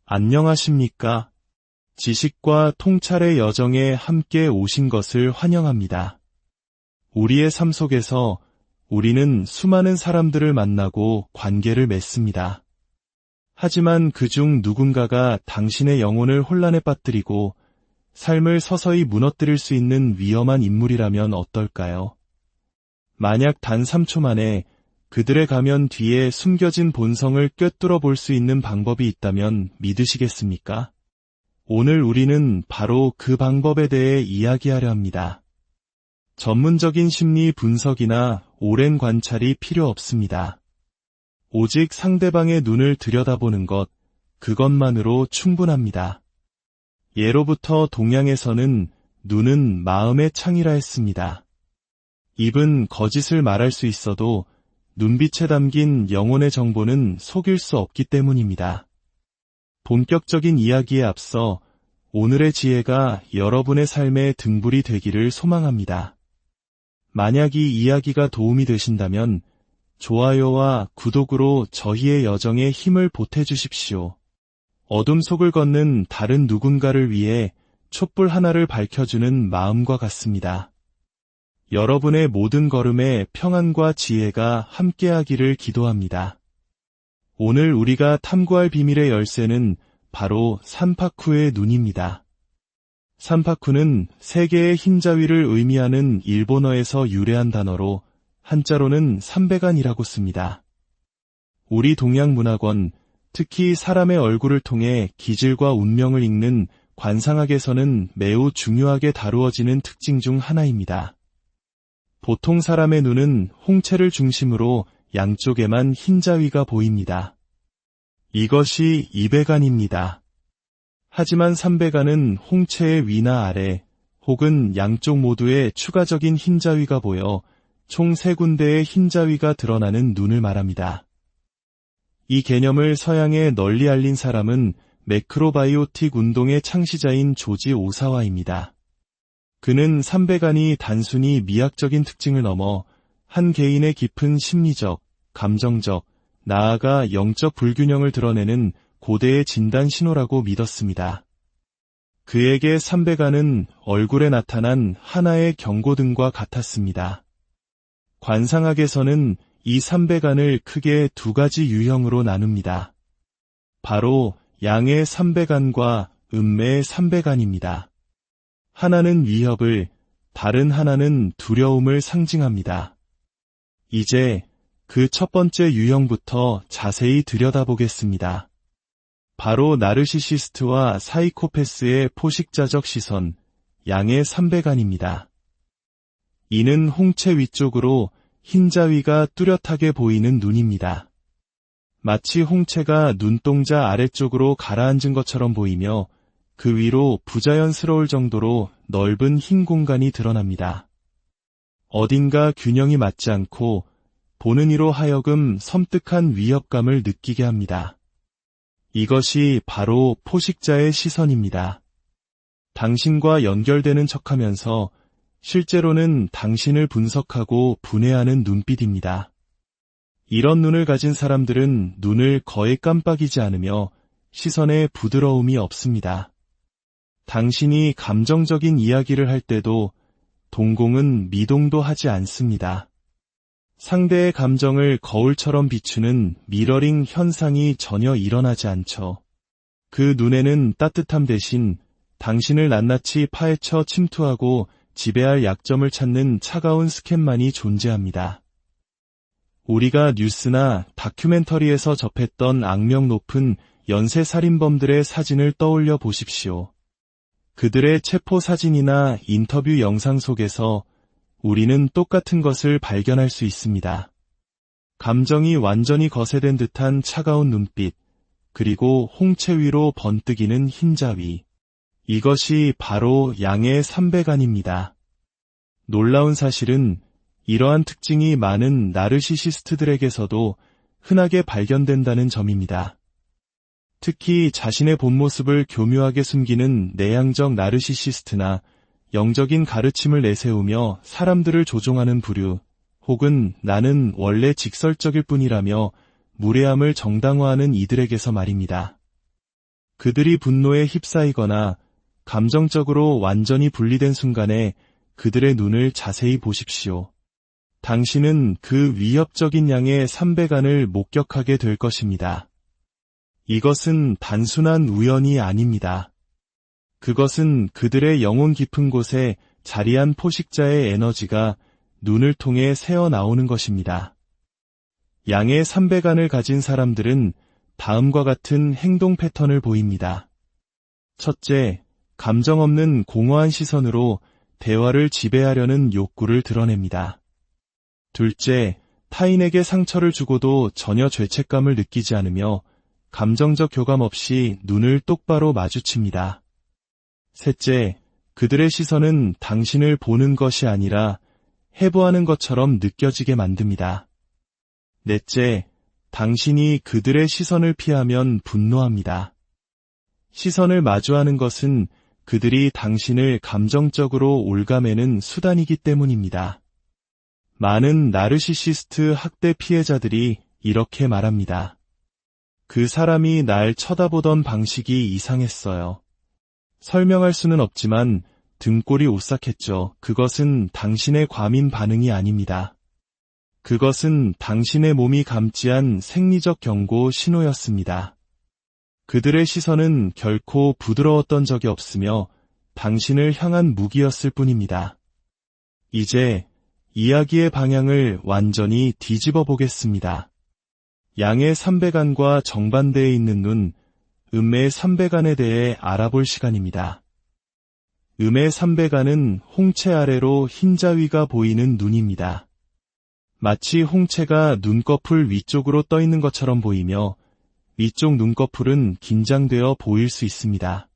안녕하십니까? 지식과 통찰의 여정에 함께 오신 것을 환영합니다. 우리의 삶 속에서 우리는 수많은 사람들을 만나고 관계를 맺습니다. 하지만 그중 누군가가 당신의 영혼을 혼란에 빠뜨리고 삶을 서서히 무너뜨릴 수 있는 위험한 인물이라면 어떨까요? 만약 단 3초 만에 그들의 가면 뒤에 숨겨진 본성을 꿰뚫어 볼 수 있는 방법이 있다면 믿으시겠습니까? 오늘 우리는 바로 그 방법에 대해 이야기하려 합니다. 전문적인 심리 분석이나 오랜 관찰이 필요 없습니다. 오직 상대방의 눈을 들여다보는 것, 그것만으로 충분합니다. 예로부터 동양에서는 눈은 마음의 창이라 했습니다. 입은 거짓을 말할 수 있어도 눈빛에 담긴 영혼의 정보는 속일 수 없기 때문입니다. 본격적인 이야기에 앞서 오늘의 지혜가 여러분의 삶의 등불이 되기를 소망합니다. 만약 이 이야기가 도움이 되신다면 좋아요와 구독으로 저희의 여정에 힘을 보태주십시오. 어둠 속을 걷는 다른 누군가를 위해 촛불 하나를 밝혀주는 마음과 같습니다. 여러분의 모든 걸음에 평안과 지혜가 함께하기를 기도합니다. 오늘 우리가 탐구할 비밀의 열쇠는 바로 산파쿠의 눈입니다. 산파쿠는 세계의 흰자위를 의미하는 일본어에서 유래한 단어로 한자로는 삼백안이라고 씁니다. 우리 동양문학원, 특히 사람의 얼굴을 통해 기질과 운명을 읽는 관상학에서는 매우 중요하게 다루어지는 특징 중 하나입니다. 보통 사람의 눈은 홍채를 중심으로 양쪽에만 흰자위가 보입니다. 이것이 이백안입니다. 하지만 삼백안은 홍채의 위나 아래 혹은 양쪽 모두에 추가적인 흰자위가 보여 총 3군데의 흰자위가 드러나는 눈을 말합니다. 이 개념을 서양에 널리 알린 사람은 매크로바이오틱 운동의 창시자인 조지 오사와입니다. 그는 삼백안이 단순히 미학적인 특징을 넘어 한 개인의 깊은 심리적, 감정적, 나아가 영적 불균형을 드러내는 고대의 진단 신호라고 믿었습니다. 그에게 삼백안은 얼굴에 나타난 하나의 경고등과 같았습니다. 관상학에서는 이 삼백안을 크게 2가지 유형으로 나눕니다. 바로 양의 삼백안과 음매의 삼백안입니다. 하나는 위협을, 다른 하나는 두려움을 상징합니다. 이제 그 첫 번째 유형부터 자세히 들여다보겠습니다. 바로 나르시시스트와 사이코패스의 포식자적 시선, 양의 삼백안입니다. 이는 홍채 위쪽으로 흰자위가 뚜렷하게 보이는 눈입니다. 마치 홍채가 눈동자 아래쪽으로 가라앉은 것처럼 보이며 그 위로 부자연스러울 정도로 넓은 흰 공간이 드러납니다. 어딘가 균형이 맞지 않고 보는 이로 하여금 섬뜩한 위협감을 느끼게 합니다. 이것이 바로 포식자의 시선입니다. 당신과 연결되는 척하면서 실제로는 당신을 분석하고 분해하는 눈빛입니다. 이런 눈을 가진 사람들은 눈을 거의 깜빡이지 않으며 시선에 부드러움이 없습니다. 당신이 감정적인 이야기를 할 때도 동공은 미동도 하지 않습니다. 상대의 감정을 거울처럼 비추는 미러링 현상이 전혀 일어나지 않죠. 그 눈에는 따뜻함 대신 당신을 낱낱이 파헤쳐 침투하고 지배할 약점을 찾는 차가운 스캔만이 존재합니다. 우리가 뉴스나 다큐멘터리에서 접했던 악명 높은 연쇄살인범들의 사진을 떠올려 보십시오. 그들의 체포 사진이나 인터뷰 영상 속에서 우리는 똑같은 것을 발견할 수 있습니다. 감정이 완전히 거세된 듯한 차가운 눈빛, 그리고 홍채 위로 번뜩이는 흰자위. 이것이 바로 양의 삼백안입니다. 놀라운 사실은 이러한 특징이 많은 나르시시스트들에게서도 흔하게 발견된다는 점입니다. 특히 자신의 본 모습을 교묘하게 숨기는 내향적 나르시시스트나 영적인 가르침을 내세우며 사람들을 조종하는 부류, 혹은 나는 원래 직설적일 뿐이라며 무례함을 정당화하는 이들에게서 말입니다. 그들이 분노에 휩싸이거나 감정적으로 완전히 분리된 순간에 그들의 눈을 자세히 보십시오. 당신은 그 위협적인 양의 300안을 목격하게 될 것입니다. 이것은 단순한 우연이 아닙니다. 그것은 그들의 영혼 깊은 곳에 자리한 포식자의 에너지가 눈을 통해 새어나오는 것입니다. 양의 300안을 가진 사람들은 다음과 같은 행동 패턴을 보입니다. 첫째, 감정 없는 공허한 시선으로 대화를 지배하려는 욕구를 드러냅니다. 둘째, 타인에게 상처를 주고도 전혀 죄책감을 느끼지 않으며 감정적 교감 없이 눈을 똑바로 마주칩니다. 셋째, 그들의 시선은 당신을 보는 것이 아니라 해부하는 것처럼 느껴지게 만듭니다. 넷째, 당신이 그들의 시선을 피하면 분노합니다. 시선을 마주하는 것은 그들이 당신을 감정적으로 옭아매는 수단이기 때문입니다. 많은 나르시시스트 학대 피해자들이 이렇게 말합니다. 그 사람이 날 쳐다보던 방식이 이상했어요. 설명할 수는 없지만 등골이 오싹했죠. 그것은 당신의 과민 반응이 아닙니다. 그것은 당신의 몸이 감지한 생리적 경고 신호였습니다. 그들의 시선은 결코 부드러웠던 적이 없으며 당신을 향한 무기였을 뿐입니다. 이제 이야기의 방향을 완전히 뒤집어 보겠습니다. 양의 300안과 정반대에 있는 눈, 음의 300안에 대해 알아볼 시간입니다. 음의 300안은 홍채 아래로 흰자위가 보이는 눈입니다. 마치 홍채가 눈꺼풀 위쪽으로 떠 있는 것처럼 보이며 위쪽 눈꺼풀은 긴장되어 보일 수 있습니다.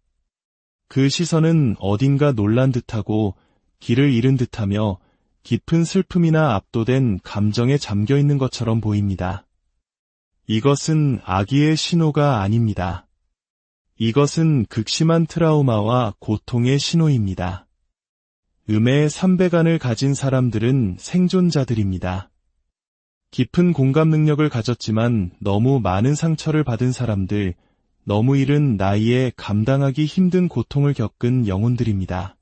그 시선은 어딘가 놀란 듯하고 길을 잃은 듯하며 깊은 슬픔이나 압도된 감정에 잠겨 있는 것처럼 보입니다. 이것은 악의의 신호가 아닙니다. 이것은 극심한 트라우마와 고통의 신호입니다. 음의 300안을 가진 사람들은 생존자들입니다. 깊은 공감 능력을 가졌지만 너무 많은 상처를 받은 사람들, 너무 이른 나이에 감당하기 힘든 고통을 겪은 영혼들입니다.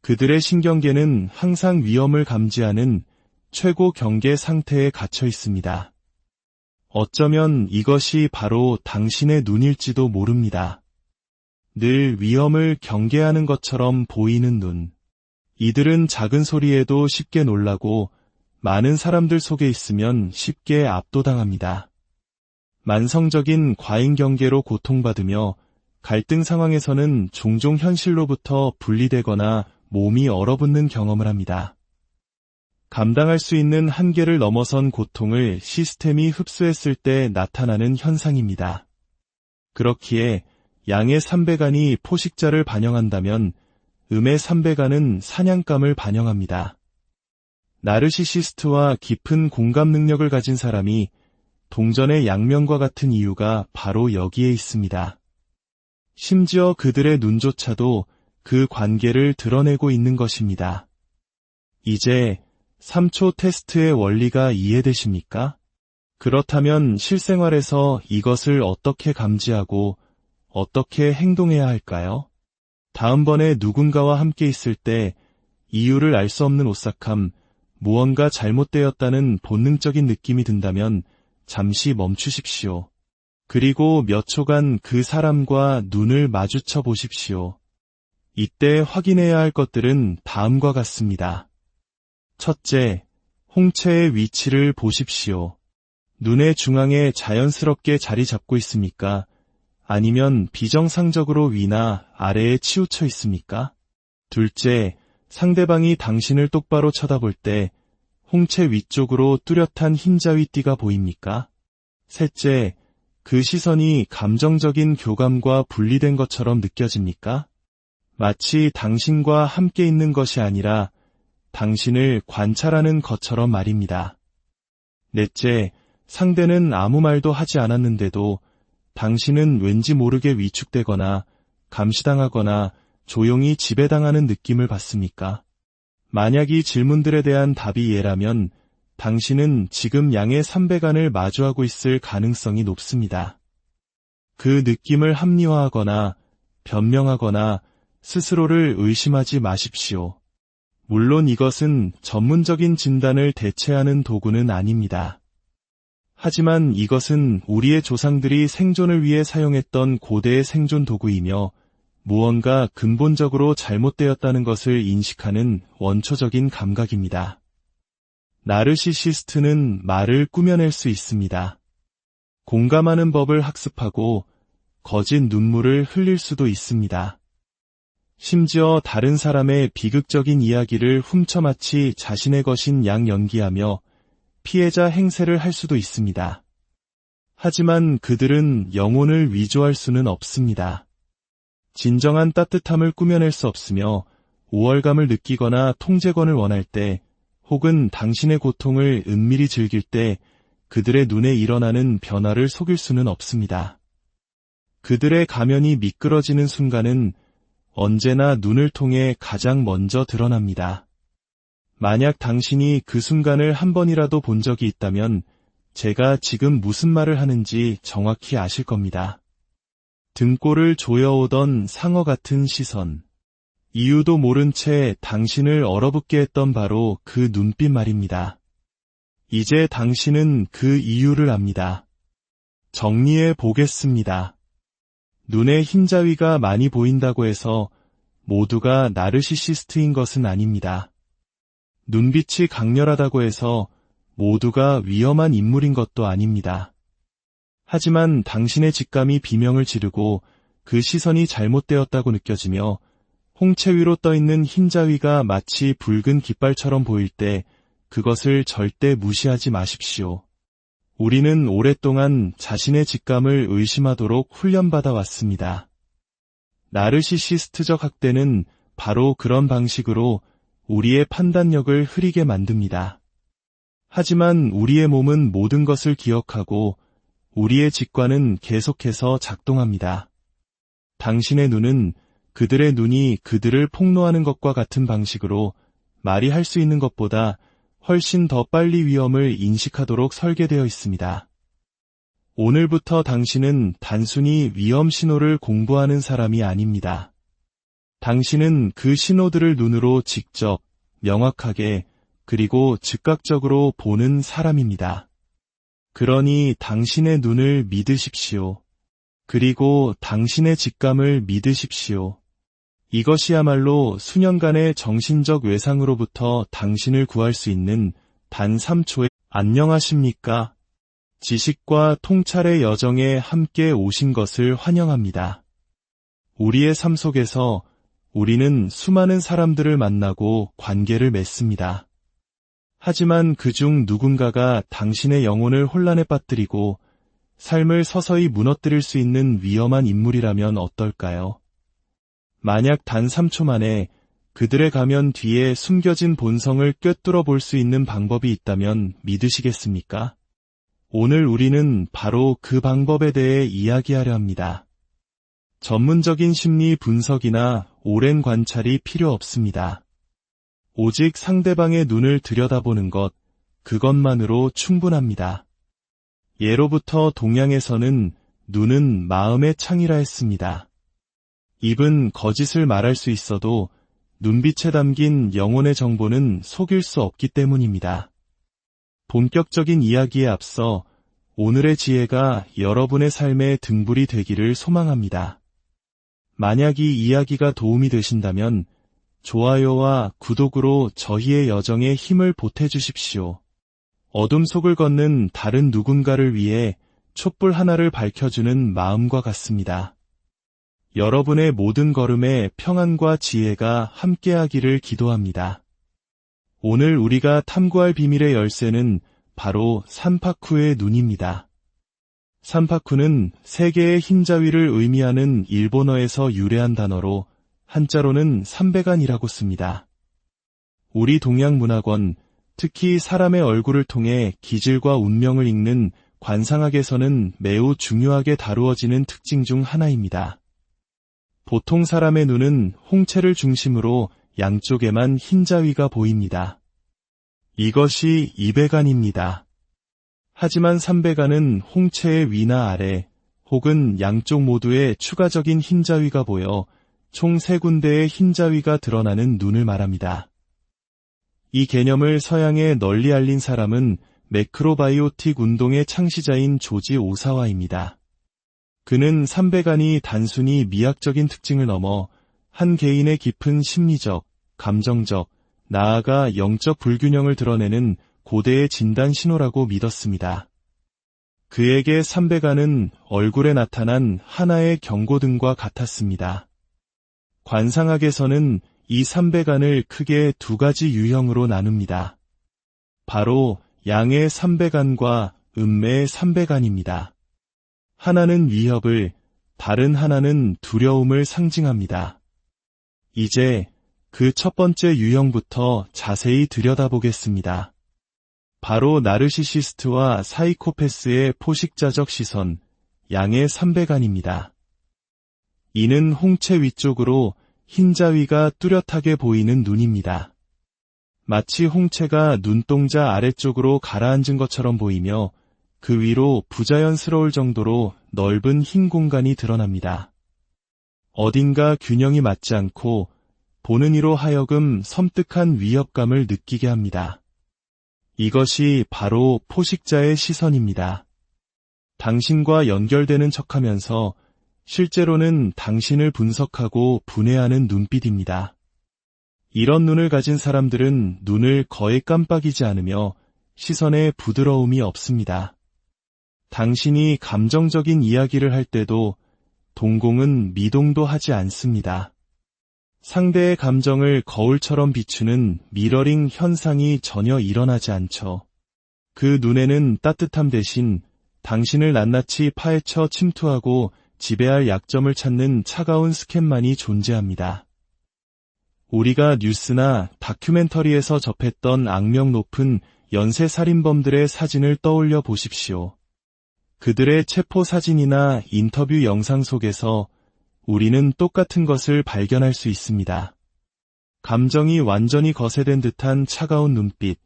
그들의 신경계는 항상 위험을 감지하는 최고 경계 상태에 갇혀 있습니다. 어쩌면 이것이 바로 당신의 눈일지도 모릅니다. 늘 위험을 경계하는 것처럼 보이는 눈. 이들은 작은 소리에도 쉽게 놀라고 많은 사람들 속에 있으면 쉽게 압도당합니다. 만성적인 과잉 경계로 고통받으며 갈등 상황에서는 종종 현실로부터 분리되거나 몸이 얼어붙는 경험을 합니다. 감당할 수 있는 한계를 넘어선 고통을 시스템이 흡수했을 때 나타나는 현상입니다. 그렇기에 양의 300안이 포식자를 반영한다면 음의 300안은 사냥감을 반영합니다. 나르시시스트와 깊은 공감 능력을 가진 사람이 동전의 양면과 같은 이유가 바로 여기에 있습니다. 심지어 그들의 눈조차도 그 관계를 드러내고 있는 것입니다. 이제 3초 테스트의 원리가 이해되십니까? 그렇다면 실생활에서 이것을 어떻게 감지하고 어떻게 행동해야 할까요? 다음번에 누군가와 함께 있을 때 이유를 알 수 없는 오싹함, 무언가 잘못되었다는 본능적인 느낌이 든다면 잠시 멈추십시오. 그리고 몇 초간 그 사람과 눈을 마주쳐 보십시오. 이때 확인해야 할 것들은 다음과 같습니다. 첫째, 홍채의 위치를 보십시오. 눈의 중앙에 자연스럽게 자리 잡고 있습니까? 아니면 비정상적으로 위나 아래에 치우쳐 있습니까? 둘째, 상대방이 당신을 똑바로 쳐다볼 때 홍채 위쪽으로 뚜렷한 흰자위띠가 보입니까? 셋째, 그 시선이 감정적인 교감과 분리된 것처럼 느껴집니까? 마치 당신과 함께 있는 것이 아니라 당신을 관찰하는 것처럼 말입니다. 넷째, 상대는 아무 말도 하지 않았는데도 당신은 왠지 모르게 위축되거나 감시당하거나 조용히 지배당하는 느낌을 받습니까? 만약 이 질문들에 대한 답이 예라면 당신은 지금 양의 300안을 마주하고 있을 가능성이 높습니다. 그 느낌을 합리화하거나 변명하거나 스스로를 의심하지 마십시오. 물론 이것은 전문적인 진단을 대체하는 도구는 아닙니다. 하지만 이것은 우리의 조상들이 생존을 위해 사용했던 고대의 생존 도구이며 무언가 근본적으로 잘못되었다는 것을 인식하는 원초적인 감각입니다. 나르시시스트는 말을 꾸며낼 수 있습니다. 공감하는 법을 학습하고 거짓 눈물을 흘릴 수도 있습니다. 심지어 다른 사람의 비극적인 이야기를 훔쳐마치 자신의 것인 양 연기하며 피해자 행세를 할 수도 있습니다. 하지만 그들은 영혼을 위조할 수는 없습니다. 진정한 따뜻함을 꾸며낼 수 없으며 우월감을 느끼거나 통제권을 원할 때 혹은 당신의 고통을 은밀히 즐길 때 그들의 눈에 일어나는 변화를 속일 수는 없습니다. 그들의 가면이 미끄러지는 순간은 언제나 눈을 통해 가장 먼저 드러납니다. 만약 당신이 그 순간을 한 번이라도 본 적이 있다면 제가 지금 무슨 말을 하는지 정확히 아실 겁니다. 등골을 조여오던 상어 같은 시선. 이유도 모른 채 당신을 얼어붙게 했던 바로 그 눈빛 말입니다. 이제 당신은 그 이유를 압니다. 정리해 보겠습니다. 눈에 흰자위가 많이 보인다고 해서 모두가 나르시시스트인 것은 아닙니다. 눈빛이 강렬하다고 해서 모두가 위험한 인물인 것도 아닙니다. 하지만 당신의 직감이 비명을 지르고 그 시선이 잘못되었다고 느껴지며 홍채 위로 떠있는 흰자위가 마치 붉은 깃발처럼 보일 때 그것을 절대 무시하지 마십시오. 우리는 오랫동안 자신의 직감을 의심하도록 훈련받아 왔습니다. 나르시시스트적 학대는 바로 그런 방식으로 우리의 판단력을 흐리게 만듭니다. 하지만 우리의 몸은 모든 것을 기억하고 우리의 직관은 계속해서 작동합니다. 당신의 눈은 그들의 눈이 그들을 폭로하는 것과 같은 방식으로 말이 할 수 있는 것보다 훨씬 더 빨리 위험을 인식하도록 설계되어 있습니다. 오늘부터 당신은 단순히 위험 신호를 공부하는 사람이 아닙니다. 당신은 그 신호들을 눈으로 직접, 명확하게, 그리고 즉각적으로 보는 사람입니다. 그러니 당신의 눈을 믿으십시오. 그리고 당신의 직감을 믿으십시오. 이것이야말로 수년간의 정신적 외상으로부터 당신을 구할 수 있는 단 3초의 안녕하십니까? 지식과 통찰의 여정에 함께 오신 것을 환영합니다. 우리의 삶 속에서 우리는 수많은 사람들을 만나고 관계를 맺습니다. 하지만 그중 누군가가 당신의 영혼을 혼란에 빠뜨리고 삶을 서서히 무너뜨릴 수 있는 위험한 인물이라면 어떨까요? 만약 단 3초 만에 그들의 가면 뒤에 숨겨진 본성을 꿰뚫어 볼 수 있는 방법이 있다면 믿으시겠습니까? 오늘 우리는 바로 그 방법에 대해 이야기하려 합니다. 전문적인 심리 분석이나 오랜 관찰이 필요 없습니다. 오직 상대방의 눈을 들여다보는 것, 그것만으로 충분합니다. 예로부터 동양에서는 눈은 마음의 창이라 했습니다. 입은 거짓을 말할 수 있어도 눈빛에 담긴 영혼의 정보는 속일 수 없기 때문입니다. 본격적인 이야기에 앞서 오늘의 지혜가 여러분의 삶의 등불이 되기를 소망합니다. 만약 이 이야기가 도움이 되신다면 좋아요와 구독으로 저희의 여정에 힘을 보태주십시오. 어둠 속을 걷는 다른 누군가를 위해 촛불 하나를 밝혀주는 마음과 같습니다. 여러분의 모든 걸음에 평안과 지혜가 함께하기를 기도합니다. 오늘 우리가 탐구할 비밀의 열쇠는 바로 산파쿠의 눈입니다. 산파쿠는 세계의 흰자위를 의미하는 일본어에서 유래한 단어로 한자로는 삼백안이라고 씁니다. 우리 동양문학원, 특히 사람의 얼굴을 통해 기질과 운명을 읽는 관상학에서는 매우 중요하게 다루어지는 특징 중 하나입니다. 보통 사람의 눈은 홍채를 중심으로 양쪽에만 흰자위가 보입니다. 이것이 이백안입니다. 하지만 삼백안은 홍채의 위나 아래 혹은 양쪽 모두에 추가적인 흰자위가 보여 총 3군데의 흰자위가 드러나는 눈을 말합니다. 이 개념을 서양에 널리 알린 사람은 매크로바이오틱 운동의 창시자인 조지 오사와입니다. 그는 삼배간이 단순히 미학적인 특징을 넘어 한 개인의 깊은 심리적, 감정적, 나아가 영적 불균형을 드러내는 고대의 진단 신호라고 믿었습니다. 그에게 삼배간은 얼굴에 나타난 하나의 경고등과 같았습니다. 관상학에서는 이 삼배간을 크게 2가지 유형으로 나눕니다. 바로 양의 삼배간과 음매의 삼배간입니다. 하나는 위협을, 다른 하나는 두려움을 상징합니다. 이제 그 첫 번째 유형부터 자세히 들여다보겠습니다. 바로 나르시시스트와 사이코패스의 포식자적 시선, 양의 삼배간입니다. 이는 홍채 위쪽으로 흰자위가 뚜렷하게 보이는 눈입니다. 마치 홍채가 눈동자 아래쪽으로 가라앉은 것처럼 보이며 그 위로 부자연스러울 정도로 넓은 흰 공간이 드러납니다. 어딘가 균형이 맞지 않고 보는 이로 하여금 섬뜩한 위협감을 느끼게 합니다. 이것이 바로 포식자의 시선입니다. 당신과 연결되는 척하면서 실제로는 당신을 분석하고 분해하는 눈빛입니다. 이런 눈을 가진 사람들은 눈을 거의 깜빡이지 않으며 시선에 부드러움이 없습니다. 당신이 감정적인 이야기를 할 때도 동공은 미동도 하지 않습니다. 상대의 감정을 거울처럼 비추는 미러링 현상이 전혀 일어나지 않죠. 그 눈에는 따뜻함 대신 당신을 낱낱이 파헤쳐 침투하고 지배할 약점을 찾는 차가운 스캔만이 존재합니다. 우리가 뉴스나 다큐멘터리에서 접했던 악명 높은 연쇄살인범들의 사진을 떠올려 보십시오. 그들의 체포 사진이나 인터뷰 영상 속에서 우리는 똑같은 것을 발견할 수 있습니다. 감정이 완전히 거세된 듯한 차가운 눈빛,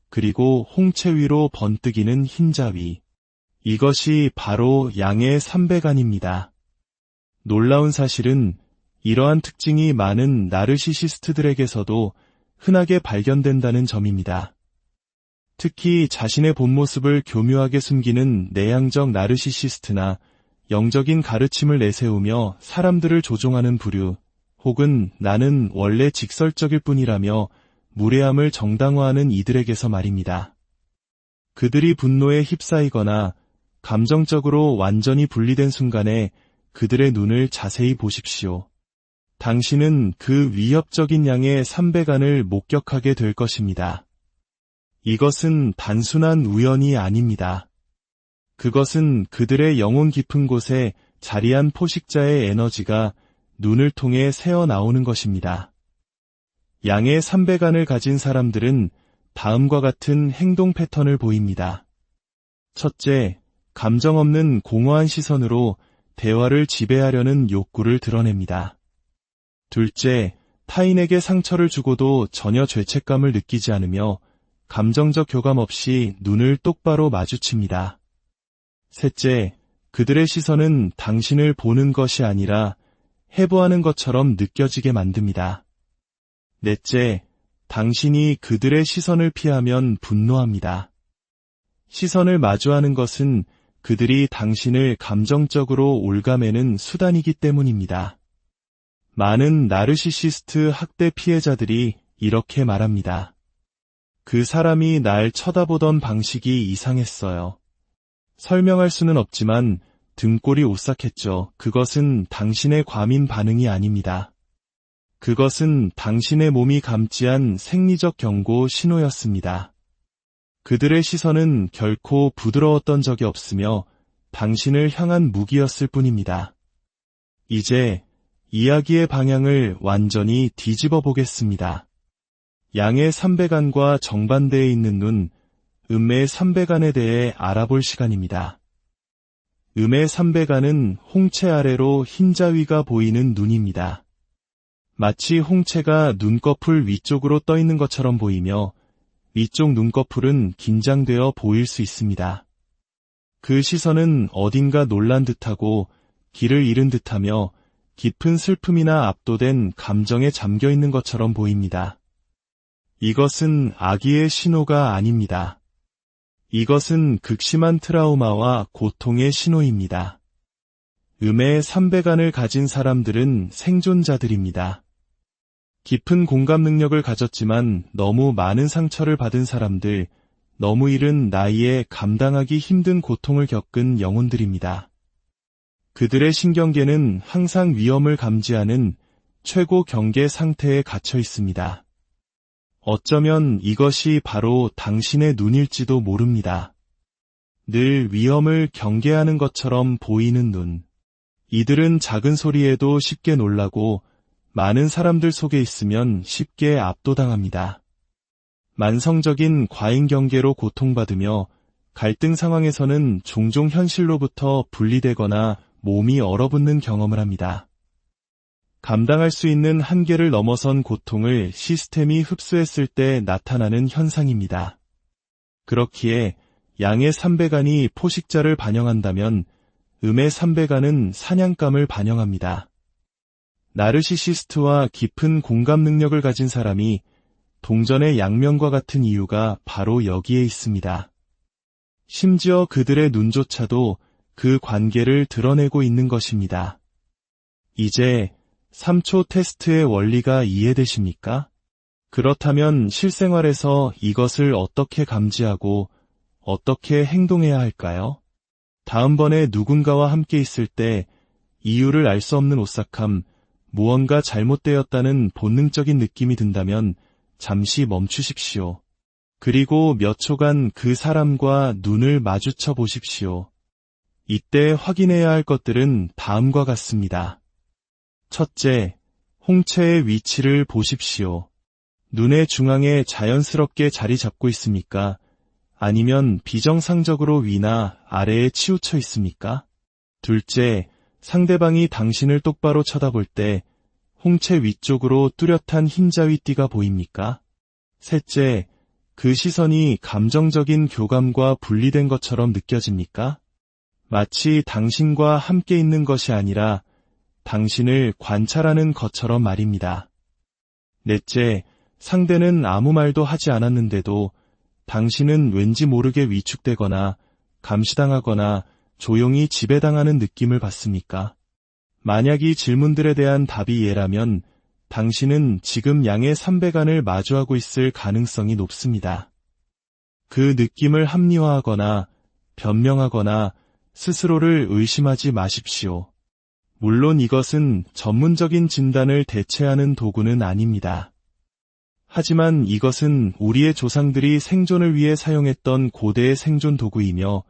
그리고 홍채 위로 번뜩이는 흰자위. 이것이 바로 양의 삼배간입니다. 놀라운 사실은 이러한 특징이 많은 나르시시스트들에게서도 흔하게 발견된다는 점입니다. 특히 자신의 본 모습을 교묘하게 숨기는 내향적 나르시시스트나 영적인 가르침을 내세우며 사람들을 조종하는 부류, 혹은 나는 원래 직설적일 뿐이라며 무례함을 정당화하는 이들에게서 말입니다. 그들이 분노에 휩싸이거나 감정적으로 완전히 분리된 순간에 그들의 눈을 자세히 보십시오. 당신은 그 위협적인 양의 삼배간을 목격하게 될 것입니다. 이것은 단순한 우연이 아닙니다. 그것은 그들의 영혼 깊은 곳에 자리한 포식자의 에너지가 눈을 통해 새어나오는 것입니다. 양의 삼배간을 가진 사람들은 다음과 같은 행동 패턴을 보입니다. 첫째, 감정 없는 공허한 시선으로 대화를 지배하려는 욕구를 드러냅니다. 둘째, 타인에게 상처를 주고도 전혀 죄책감을 느끼지 않으며 감정적 교감 없이 눈을 똑바로 마주칩니다. 셋째, 그들의 시선은 당신을 보는 것이 아니라 해부하는 것처럼 느껴지게 만듭니다. 넷째, 당신이 그들의 시선을 피하면 분노합니다. 시선을 마주하는 것은 그들이 당신을 감정적으로 옭아매는 수단이기 때문입니다. 많은 나르시시스트 학대 피해자들이 이렇게 말합니다. 그 사람이 날 쳐다보던 방식이 이상했어요. 설명할 수는 없지만 등골이 오싹했죠. 그것은 당신의 과민 반응이 아닙니다. 그것은 당신의 몸이 감지한 생리적 경고 신호였습니다. 그들의 시선은 결코 부드러웠던 적이 없으며 당신을 향한 무기였을 뿐입니다. 이제 이야기의 방향을 완전히 뒤집어 보겠습니다. 양의 삼배간과 정반대에 있는 눈, 음의 삼배간에 대해 알아볼 시간입니다. 음의 삼배간은 홍채 아래로 흰자위가 보이는 눈입니다. 마치 홍채가 눈꺼풀 위쪽으로 떠 있는 것처럼 보이며 위쪽 눈꺼풀은 긴장되어 보일 수 있습니다. 그 시선은 어딘가 놀란 듯하고 길을 잃은 듯하며 깊은 슬픔이나 압도된 감정에 잠겨 있는 것처럼 보입니다. 이것은 악의의 신호가 아닙니다. 이것은 극심한 트라우마와 고통의 신호입니다. 음의 삼배간을 가진 사람들은 생존자들입니다. 깊은 공감 능력을 가졌지만 너무 많은 상처를 받은 사람들, 너무 이른 나이에 감당하기 힘든 고통을 겪은 영혼들입니다. 그들의 신경계는 항상 위험을 감지하는 최고 경계 상태에 갇혀 있습니다. 어쩌면 이것이 바로 당신의 눈일지도 모릅니다. 늘 위험을 경계하는 것처럼 보이는 눈. 이들은 작은 소리에도 쉽게 놀라고 많은 사람들 속에 있으면 쉽게 압도당합니다. 만성적인 과잉 경계로 고통받으며 갈등 상황에서는 종종 현실로부터 분리되거나 몸이 얼어붙는 경험을 합니다. 감당할 수 있는 한계를 넘어선 고통을 시스템이 흡수했을 때 나타나는 현상입니다. 그렇기에 양의 삼배간이 포식자를 반영한다면 음의 삼배간은 사냥감을 반영합니다. 나르시시스트와 깊은 공감 능력을 가진 사람이 동전의 양면과 같은 이유가 바로 여기에 있습니다. 심지어 그들의 눈조차도 그 관계를 드러내고 있는 것입니다. 이제 3초 테스트의 원리가 이해되십니까? 그렇다면 실생활에서 이것을 어떻게 감지하고 어떻게 행동해야 할까요? 다음번에 누군가와 함께 있을 때 이유를 알 수 없는 오싹함, 무언가 잘못되었다는 본능적인 느낌이 든다면 잠시 멈추십시오. 그리고 몇 초간 그 사람과 눈을 마주쳐 보십시오. 이때 확인해야 할 것들은 다음과 같습니다. 첫째, 홍채의 위치를 보십시오. 눈의 중앙에 자연스럽게 자리 잡고 있습니까? 아니면 비정상적으로 위나 아래에 치우쳐 있습니까? 둘째, 상대방이 당신을 똑바로 쳐다볼 때 홍채 위쪽으로 뚜렷한 흰자위띠가 보입니까? 셋째, 그 시선이 감정적인 교감과 분리된 것처럼 느껴집니까? 마치 당신과 함께 있는 것이 아니라 당신을 관찰하는 것처럼 말입니다. 넷째, 상대는 아무 말도 하지 않았는데도 당신은 왠지 모르게 위축되거나 감시당하거나 조용히 지배당하는 느낌을 받습니까? 만약 이 질문들에 대한 답이 예라면 당신은 지금 양의 삼배간을 마주하고 있을 가능성이 높습니다. 그 느낌을 합리화하거나 변명하거나 스스로를 의심하지 마십시오. 물론 이것은 전문적인 진단을 대체하는 도구는 아닙니다. 하지만 이것은 우리의 조상들이 생존을 위해 사용했던 고대의 생존 도구이며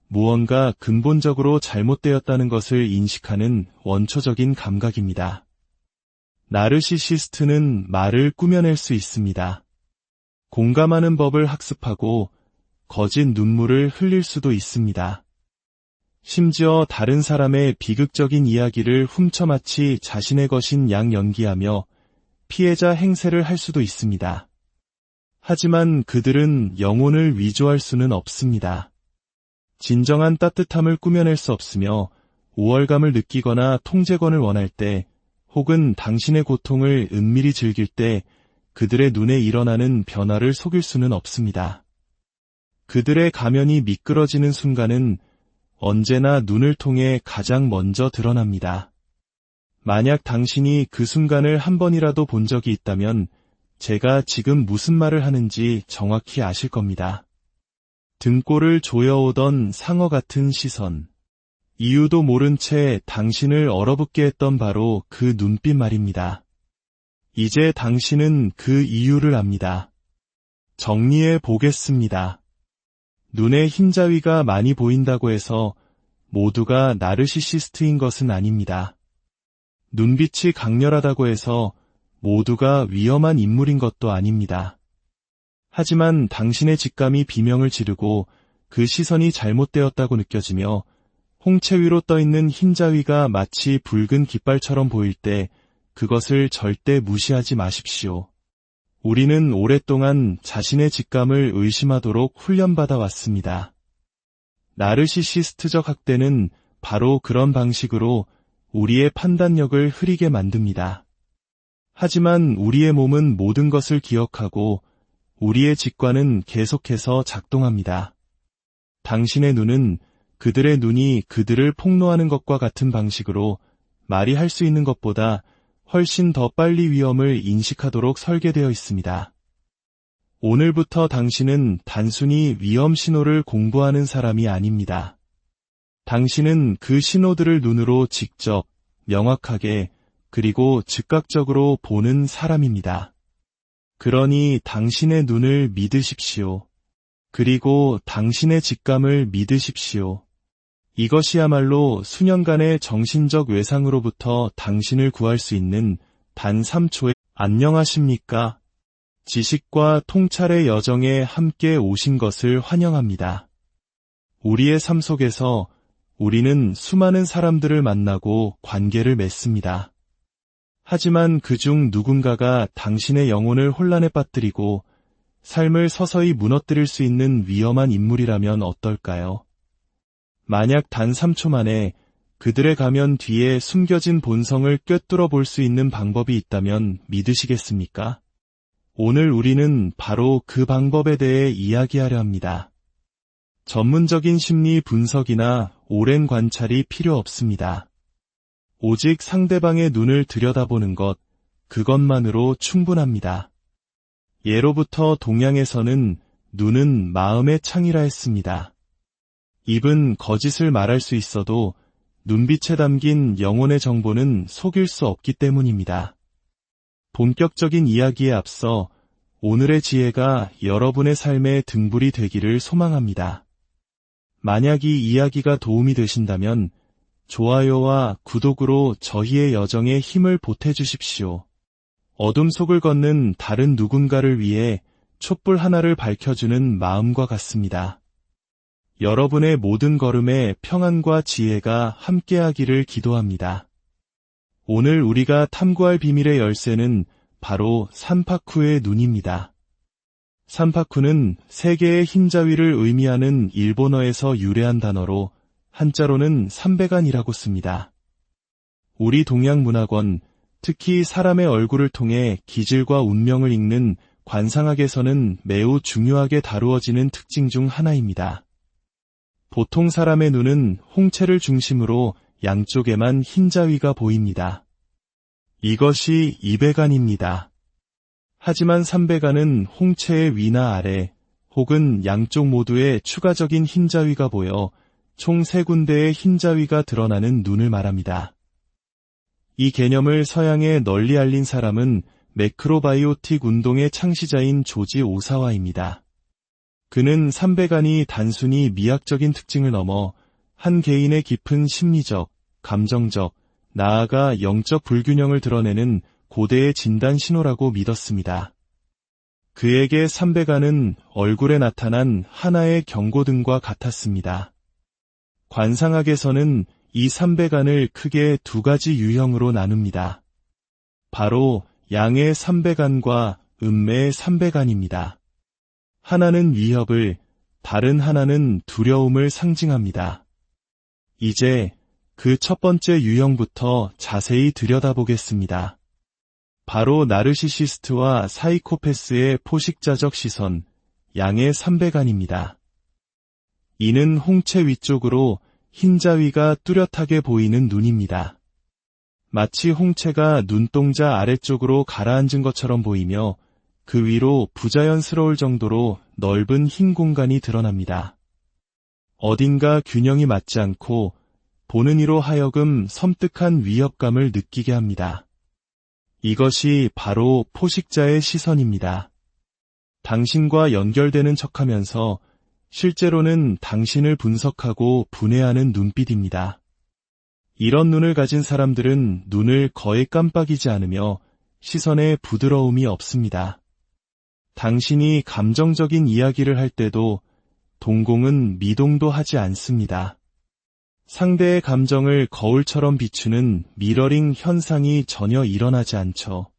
무언가 근본적으로 잘못되었다는 것을 인식하는 원초적인 감각입니다. 나르시시스트는 말을 꾸며낼 수 있습니다. 공감하는 법을 학습하고 거짓 눈물을 흘릴 수도 있습니다. 심지어 다른 사람의 비극적인 이야기를 훔쳐마치 자신의 것인 양 연기하며 피해자 행세를 할 수도 있습니다. 하지만 그들은 영혼을 위조할 수는 없습니다. 진정한 따뜻함을 꾸며낼 수 없으며 우월감을 느끼거나 통제권을 원할 때 혹은 당신의 고통을 은밀히 즐길 때 그들의 눈에 일어나는 변화를 속일 수는 없습니다. 그들의 가면이 미끄러지는 순간은 언제나 눈을 통해 가장 먼저 드러납니다. 만약 당신이 그 순간을 한 번이라도 본 적이 있다면 제가 지금 무슨 말을 하는지 정확히 아실 겁니다. 등골을 조여오던 상어 같은 시선. 이유도 모른 채 당신을 얼어붙게 했던 바로 그 눈빛 말입니다. 이제 당신은 그 이유를 압니다. 정리해 보겠습니다. 눈에 흰자위가 많이 보인다고 해서 모두가 나르시시스트인 것은 아닙니다. 눈빛이 강렬하다고 해서 모두가 위험한 인물인 것도 아닙니다. 하지만 당신의 직감이 비명을 지르고 그 시선이 잘못되었다고 느껴지며 홍채 위로 떠있는 흰자위가 마치 붉은 깃발처럼 보일 때 그것을 절대 무시하지 마십시오. 우리는 오랫동안 자신의 직감을 의심하도록 훈련받아 왔습니다. 나르시시스트적 학대는 바로 그런 방식으로 우리의 판단력을 흐리게 만듭니다. 하지만 우리의 몸은 모든 것을 기억하고 우리의 직관은 계속해서 작동합니다. 당신의 눈은 그들의 눈이 그들을 폭로하는 것과 같은 방식으로 말이 할 수 있는 것보다 훨씬 더 빨리 위험을 인식하도록 설계되어 있습니다. 오늘부터 당신은 단순히 위험 신호를 공부하는 사람이 아닙니다. 당신은 그 신호들을 눈으로 직접, 명확하게, 그리고 즉각적으로 보는 사람입니다. 그러니 당신의 눈을 믿으십시오. 그리고 당신의 직감을 믿으십시오. 이것이야말로 수년간의 정신적 외상으로부터 당신을 구할 수 있는 단 3초의 안녕하십니까? 지식과 통찰의 여정에 함께 오신 것을 환영합니다. 우리의 삶 속에서 우리는 수많은 사람들을 만나고 관계를 맺습니다. 하지만 그중 누군가가 당신의 영혼을 혼란에 빠뜨리고 삶을 서서히 무너뜨릴 수 있는 위험한 인물이라면 어떨까요? 만약 단 3초 만에 그들의 가면 뒤에 숨겨진 본성을 꿰뚫어 볼 수 있는 방법이 있다면 믿으시겠습니까? 오늘 우리는 바로 그 방법에 대해 이야기하려 합니다. 전문적인 심리 분석이나 오랜 관찰이 필요 없습니다. 오직 상대방의 눈을 들여다보는 것, 그것만으로 충분합니다. 예로부터 동양에서는 눈은 마음의 창이라 했습니다. 입은 거짓을 말할 수 있어도 눈빛에 담긴 영혼의 정보는 속일 수 없기 때문입니다. 본격적인 이야기에 앞서 오늘의 지혜가 여러분의 삶의 등불이 되기를 소망합니다. 만약 이 이야기가 도움이 되신다면 좋아요와 구독으로 저희의 여정에 힘을 보태주십시오. 어둠 속을 걷는 다른 누군가를 위해 촛불 하나를 밝혀주는 마음과 같습니다. 여러분의 모든 걸음에 평안과 지혜가 함께하기를 기도합니다. 오늘 우리가 탐구할 비밀의 열쇠는 바로 산파쿠의 눈입니다. 산파쿠는 세계의 흰자위를 의미하는 일본어에서 유래한 단어로 한자로는 삼백안이라고 씁니다. 우리 동양문화권, 특히 사람의 얼굴을 통해 기질과 운명을 읽는 관상학에서는 매우 중요하게 다루어지는 특징 중 하나입니다. 보통 사람의 눈은 홍채를 중심으로 양쪽에만 흰자위가 보입니다. 이것이 이백안입니다. 하지만 삼백안은 홍채의 위나 아래 혹은 양쪽 모두에 추가적인 흰자위가 보여 총 3군데의 흰자위가 드러나는 눈을 말합니다. 이 개념을 서양에 널리 알린 사람은 매크로바이오틱 운동의 창시자인 조지 오사와입니다. 그는 삼백안이 단순히 미학적인 특징을 넘어 한 개인의 깊은 심리적, 감정적, 나아가 영적 불균형을 드러내는 고대의 진단 신호라고 믿었습니다. 그에게 삼백안은 얼굴에 나타난 하나의 경고등과 같았습니다. 관상학에서는 이 삼백안을 크게 2가지 유형으로 나눕니다. 바로 양의 삼백안과 음매의 삼백안입니다. 하나는 위협을, 다른 하나는 두려움을 상징합니다. 이제 그 첫 번째 유형부터 자세히 들여다보겠습니다. 바로 나르시시스트와 사이코패스의 포식자적 시선, 양의 삼백안입니다. 이는 홍채 위쪽으로 흰자위가 뚜렷하게 보이는 눈입니다. 마치 홍채가 눈동자 아래쪽으로 가라앉은 것처럼 보이며 그 위로 부자연스러울 정도로 넓은 흰 공간이 드러납니다. 어딘가 균형이 맞지 않고 보는 이로 하여금 섬뜩한 위협감을 느끼게 합니다. 이것이 바로 포식자의 시선입니다. 당신과 연결되는 척하면서 실제로는 당신을 분석하고 분해하는 눈빛입니다. 이런 눈을 가진 사람들은 눈을 거의 깜빡이지 않으며 시선에 부드러움이 없습니다. 당신이 감정적인 이야기를 할 때도 동공은 미동도 하지 않습니다. 상대의 감정을 거울처럼 비추는 미러링 현상이 전혀 일어나지 않죠.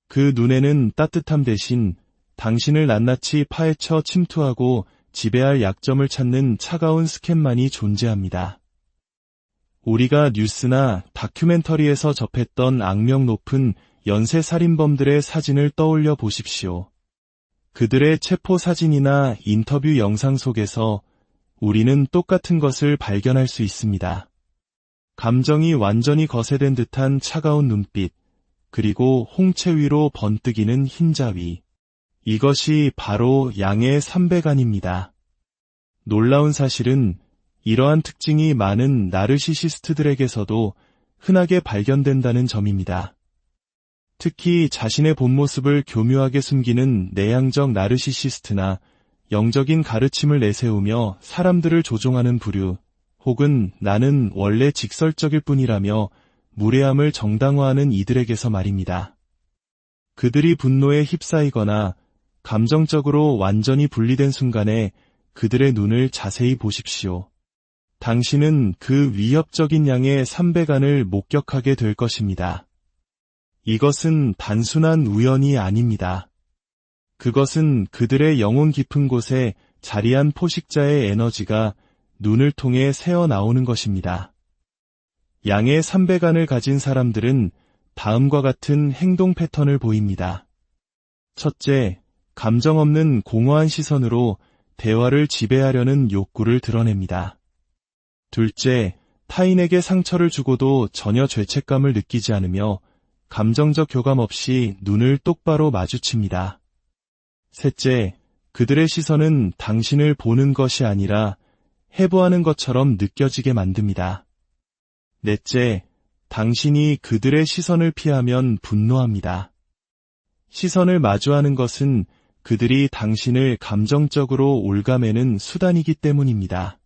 그 눈에는 따뜻함 대신 당신을 낱낱이 파헤쳐 침투하고 지배할 약점을 찾는 차가운 스캔만이 존재합니다. 우리가 뉴스나 다큐멘터리에서 접했던 악명 높은 연쇄살인범들의 사진을 떠올려 보십시오. 그들의 체포 사진이나 인터뷰 영상 속에서 우리는 똑같은 것을 발견할 수 있습니다. 감정이 완전히 거세된 듯한 차가운 눈빛, 그리고 홍채 위로 번뜩이는 흰자위. 이것이 바로 양의 삼배간입니다. 놀라운 사실은 이러한 특징이 많은 나르시시스트들에게서도 흔하게 발견된다는 점입니다. 특히 자신의 본 모습을 교묘하게 숨기는 내향적 나르시시스트나 영적인 가르침을 내세우며 사람들을 조종하는 부류, 혹은 나는 원래 직설적일 뿐이라며 무례함을 정당화하는 이들에게서 말입니다. 그들이 분노에 휩싸이거나 감정적으로 완전히 분리된 순간에 그들의 눈을 자세히 보십시오. 당신은 그 위협적인 양의 삼배간을 목격하게 될 것입니다. 이것은 단순한 우연이 아닙니다. 그것은 그들의 영혼 깊은 곳에 자리한 포식자의 에너지가 눈을 통해 새어나오는 것입니다. 양의 삼배간을 가진 사람들은 다음과 같은 행동 패턴을 보입니다. 첫째, 감정 없는 공허한 시선으로 대화를 지배하려는 욕구를 드러냅니다. 둘째, 타인에게 상처를 주고도 전혀 죄책감을 느끼지 않으며 감정적 교감 없이 눈을 똑바로 마주칩니다. 셋째, 그들의 시선은 당신을 보는 것이 아니라 해부하는 것처럼 느껴지게 만듭니다. 넷째, 당신이 그들의 시선을 피하면 분노합니다. 시선을 마주하는 것은 그들이 당신을 감정적으로 옭아매는 수단이기 때문입니다.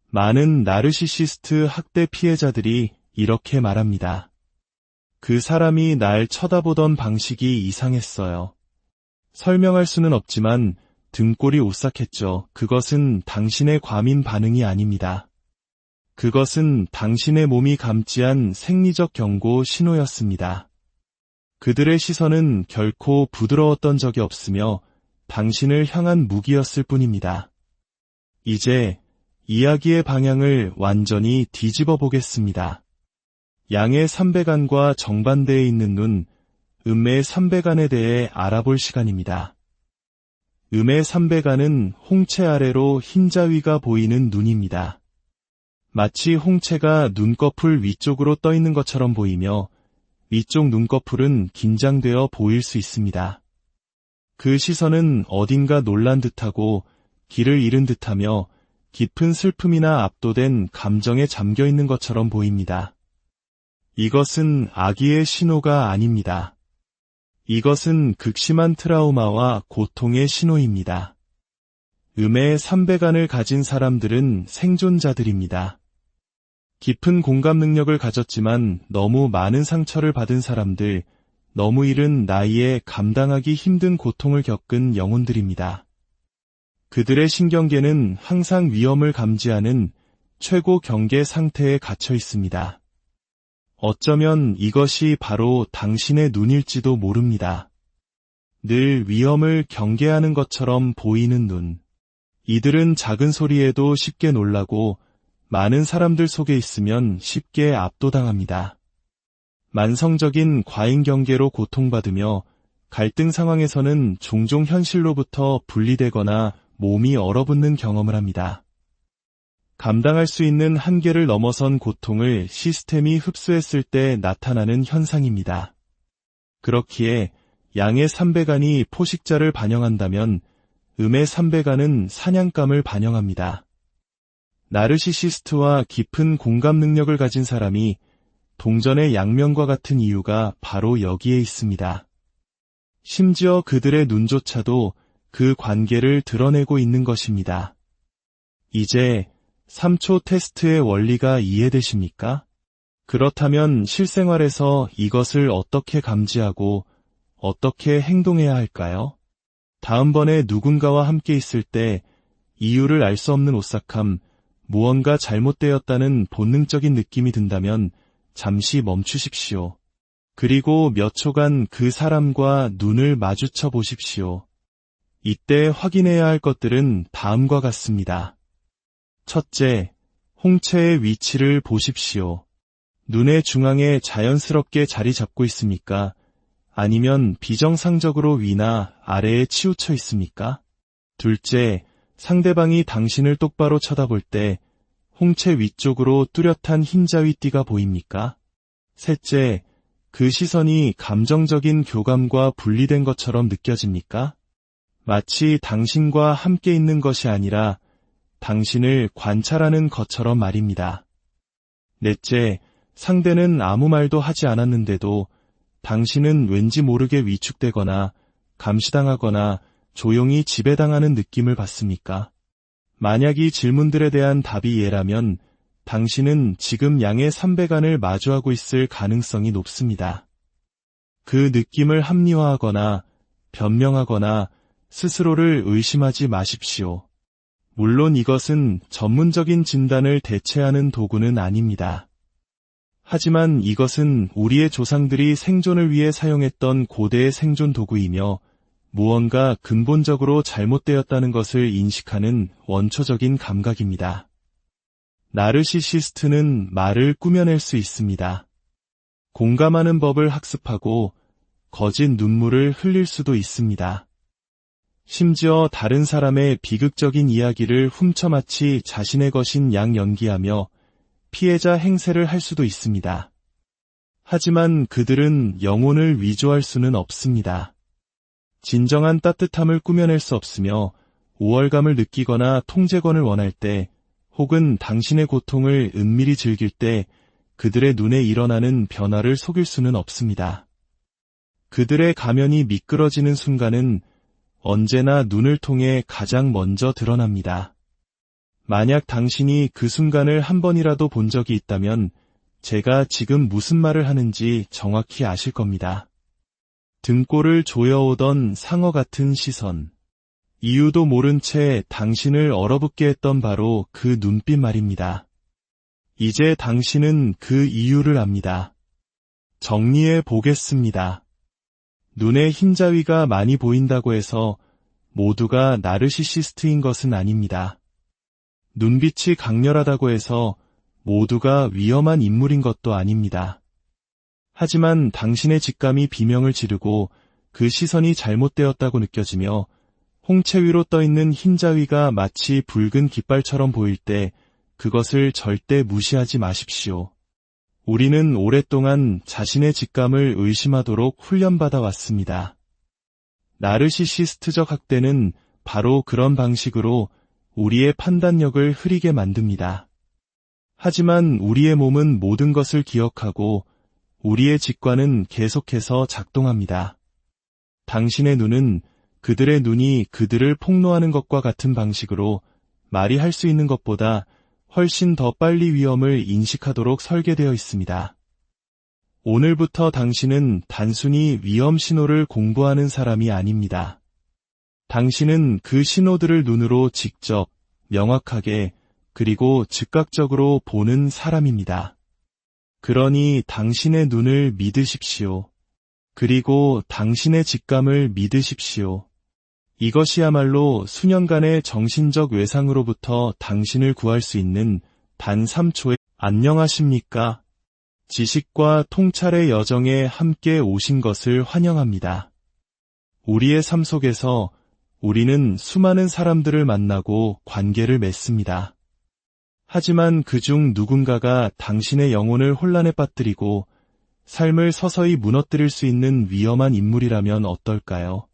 많은 나르시시스트 학대 피해자들이 이렇게 말합니다. 그 사람이 날 쳐다보던 방식이 이상했어요. 설명할 수는 없지만 등골이 오싹했죠. 그것은 당신의 과민 반응이 아닙니다. 그것은 당신의 몸이 감지한 생리적 경고 신호였습니다. 그들의 시선은 결코 부드러웠던 적이 없으며 당신을 향한 무기였을 뿐입니다. 이제 이야기의 방향을 완전히 뒤집어 보겠습니다. 양의 삼배간과 정반대에 있는 눈, 음의 삼배간에 대해 알아볼 시간입니다. 음의 삼배간은 홍채 아래로 흰자위가 보이는 눈입니다. 마치 홍채가 눈꺼풀 위쪽으로 떠 있는 것처럼 보이며 위쪽 눈꺼풀은 긴장되어 보일 수 있습니다. 그 시선은 어딘가 놀란 듯하고 길을 잃은 듯하며 깊은 슬픔이나 압도된 감정에 잠겨 있는 것처럼 보입니다. 이것은 악의의 신호가 아닙니다. 이것은 극심한 트라우마와 고통의 신호입니다. 음의 삼배간을 가진 사람들은 생존자들입니다. 깊은 공감 능력을 가졌지만 너무 많은 상처를 받은 사람들, 너무 이른 나이에 감당하기 힘든 고통을 겪은 영혼들입니다. 그들의 신경계는 항상 위험을 감지하는 최고 경계 상태에 갇혀 있습니다. 어쩌면 이것이 바로 당신의 눈일지도 모릅니다. 늘 위험을 경계하는 것처럼 보이는 눈. 이들은 작은 소리에도 쉽게 놀라고 많은 사람들 속에 있으면 쉽게 압도당합니다. 만성적인 과잉 경계로 고통받으며 갈등 상황에서는 종종 현실로부터 분리되거나 몸이 얼어붙는 경험을 합니다. 감당할 수 있는 한계를 넘어선 고통을 시스템이 흡수했을 때 나타나는 현상입니다. 그렇기에 양의 삼배간이 포식자를 반영한다면 음의 삼배간은 사냥감을 반영합니다. 나르시시스트와 깊은 공감 능력을 가진 사람이 동전의 양면과 같은 이유가 바로 여기에 있습니다. 심지어 그들의 눈조차도 그 관계를 드러내고 있는 것입니다. 이제 3초 테스트의 원리가 이해되십니까? 그렇다면 실생활에서 이것을 어떻게 감지하고 어떻게 행동해야 할까요? 다음번에 누군가와 함께 있을 때 이유를 알 수 없는 오싹함, 무언가 잘못되었다는 본능적인 느낌이 든다면 잠시 멈추십시오. 그리고 몇 초간 그 사람과 눈을 마주쳐 보십시오. 이때 확인해야 할 것들은 다음과 같습니다. 첫째, 홍채의 위치를 보십시오. 눈의 중앙에 자연스럽게 자리 잡고 있습니까? 아니면 비정상적으로 위나 아래에 치우쳐 있습니까? 둘째, 상대방이 당신을 똑바로 쳐다볼 때 홍채 위쪽으로 뚜렷한 흰자위띠가 보입니까? 셋째, 그 시선이 감정적인 교감과 분리된 것처럼 느껴집니까? 마치 당신과 함께 있는 것이 아니라 당신을 관찰하는 것처럼 말입니다. 넷째, 상대는 아무 말도 하지 않았는데도 당신은 왠지 모르게 위축되거나 감시당하거나 조용히 지배당하는 느낌을 받습니까? 만약 이 질문들에 대한 답이 예라면 당신은 지금 양의 300안을 마주하고 있을 가능성이 높습니다. 그 느낌을 합리화하거나 변명하거나 스스로를 의심하지 마십시오. 물론 이것은 전문적인 진단을 대체하는 도구는 아닙니다. 하지만 이것은 우리의 조상들이 생존을 위해 사용했던 고대의 생존 도구이며 무언가 근본적으로 잘못되었다는 것을 인식하는 원초적인 감각입니다. 나르시시스트는 말을 꾸며낼 수 있습니다. 공감하는 법을 학습하고 거짓 눈물을 흘릴 수도 있습니다. 심지어 다른 사람의 비극적인 이야기를 훔쳐 마치 자신의 것인 양 연기하며 피해자 행세를 할 수도 있습니다. 하지만 그들은 영혼을 위조할 수는 없습니다. 진정한 따뜻함을 꾸며낼 수 없으며 우월감을 느끼거나 통제권을 원할 때 혹은 당신의 고통을 은밀히 즐길 때 그들의 눈에 일어나는 변화를 속일 수는 없습니다. 그들의 가면이 미끄러지는 순간은 언제나 눈을 통해 가장 먼저 드러납니다. 만약 당신이 그 순간을 한 번이라도 본 적이 있다면 제가 지금 무슨 말을 하는지 정확히 아실 겁니다. 등골을 조여오던 상어 같은 시선. 이유도 모른 채 당신을 얼어붙게 했던 바로 그 눈빛 말입니다. 이제 당신은 그 이유를 압니다. 정리해 보겠습니다. 눈에 흰자위가 많이 보인다고 해서 모두가 나르시시스트인 것은 아닙니다. 눈빛이 강렬하다고 해서 모두가 위험한 인물인 것도 아닙니다. 하지만 당신의 직감이 비명을 지르고 그 시선이 잘못되었다고 느껴지며 홍채 위로 떠있는 흰자위가 마치 붉은 깃발처럼 보일 때 그것을 절대 무시하지 마십시오. 우리는 오랫동안 자신의 직감을 의심하도록 훈련받아 왔습니다. 나르시시스트적 학대는 바로 그런 방식으로 우리의 판단력을 흐리게 만듭니다. 하지만 우리의 몸은 모든 것을 기억하고 우리의 직관은 계속해서 작동합니다. 당신의 눈은 그들의 눈이 그들을 폭로하는 것과 같은 방식으로 말이 할 수 있는 것보다 훨씬 더 빨리 위험을 인식하도록 설계되어 있습니다. 오늘부터 당신은 단순히 위험 신호를 공부하는 사람이 아닙니다. 당신은 그 신호들을 눈으로 직접, 명확하게, 그리고 즉각적으로 보는 사람입니다. 그러니 당신의 눈을 믿으십시오. 그리고 당신의 직감을 믿으십시오. 이것이야말로 수년간의 정신적 외상으로부터 당신을 구할 수 있는 단 3초의 안녕하십니까? 지식과 통찰의 여정에 함께 오신 것을 환영합니다. 우리의 삶 속에서 우리는 수많은 사람들을 만나고 관계를 맺습니다. 하지만 그중 누군가가 당신의 영혼을 혼란에 빠뜨리고 삶을 서서히 무너뜨릴 수 있는 위험한 인물이라면 어떨까요?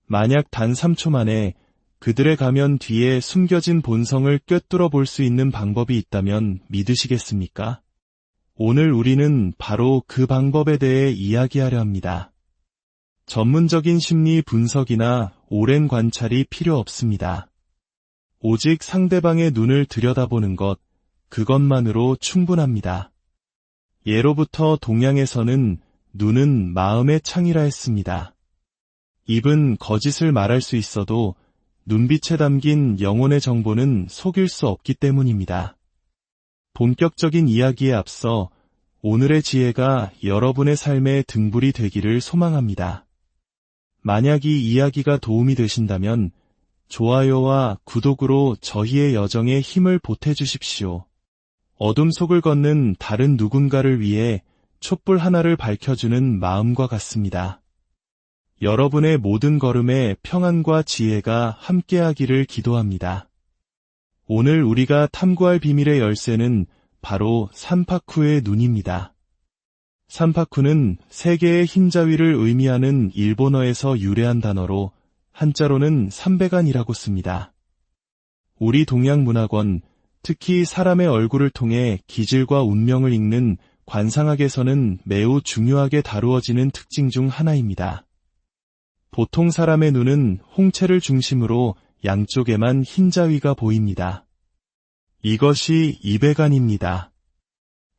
만약 단 3초 만에 그들의 가면 뒤에 숨겨진 본성을 꿰뚫어 볼 수 있는 방법이 있다면 믿으시겠습니까? 오늘 우리는 바로 그 방법에 대해 이야기하려 합니다. 전문적인 심리 분석이나 오랜 관찰이 필요 없습니다. 오직 상대방의 눈을 들여다보는 것, 그것만으로 충분합니다. 예로부터 동양에서는 눈은 마음의 창이라 했습니다. 입은 거짓을 말할 수 있어도 눈빛에 담긴 영혼의 정보는 속일 수 없기 때문입니다. 본격적인 이야기에 앞서 오늘의 지혜가 여러분의 삶의 등불이 되기를 소망합니다. 만약 이 이야기가 도움이 되신다면 좋아요와 구독으로 저희의 여정에 힘을 보태주십시오. 어둠 속을 걷는 다른 누군가를 위해 촛불 하나를 밝혀주는 마음과 같습니다. 여러분의 모든 걸음에 평안과 지혜가 함께하기를 기도합니다. 오늘 우리가 탐구할 비밀의 열쇠는 바로 산파쿠의 눈입니다. 산파쿠는 세계의 흰자위를 의미하는 일본어에서 유래한 단어로 한자로는 삼백안이라고 씁니다. 우리 동양문화권, 특히 사람의 얼굴을 통해 기질과 운명을 읽는 관상학에서는 매우 중요하게 다루어지는 특징 중 하나입니다. 보통 사람의 눈은 홍채를 중심으로 양쪽에만 흰자위가 보입니다. 이것이 이백안입니다.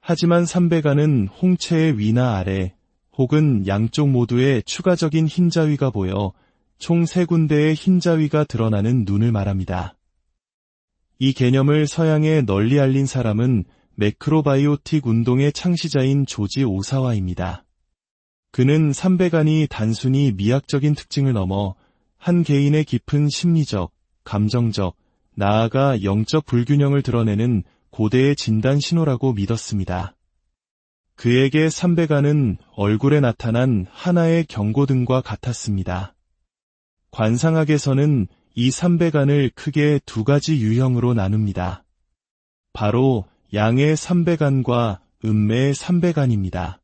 하지만 삼백안은 홍채의 위나 아래 혹은 양쪽 모두에 추가적인 흰자위가 보여 총 3군데의 흰자위가 드러나는 눈을 말합니다. 이 개념을 서양에 널리 알린 사람은 매크로바이오틱 운동의 창시자인 조지 오사와입니다. 그는 삼백안이 단순히 미학적인 특징을 넘어 한 개인의 깊은 심리적, 감정적, 나아가 영적 불균형을 드러내는 고대의 진단 신호라고 믿었습니다. 그에게 삼백안은 얼굴에 나타난 하나의 경고등과 같았습니다. 관상학에서는 이 삼백안을 크게 2가지 유형으로 나눕니다. 바로 양의 삼백안과 음매의 삼백안입니다.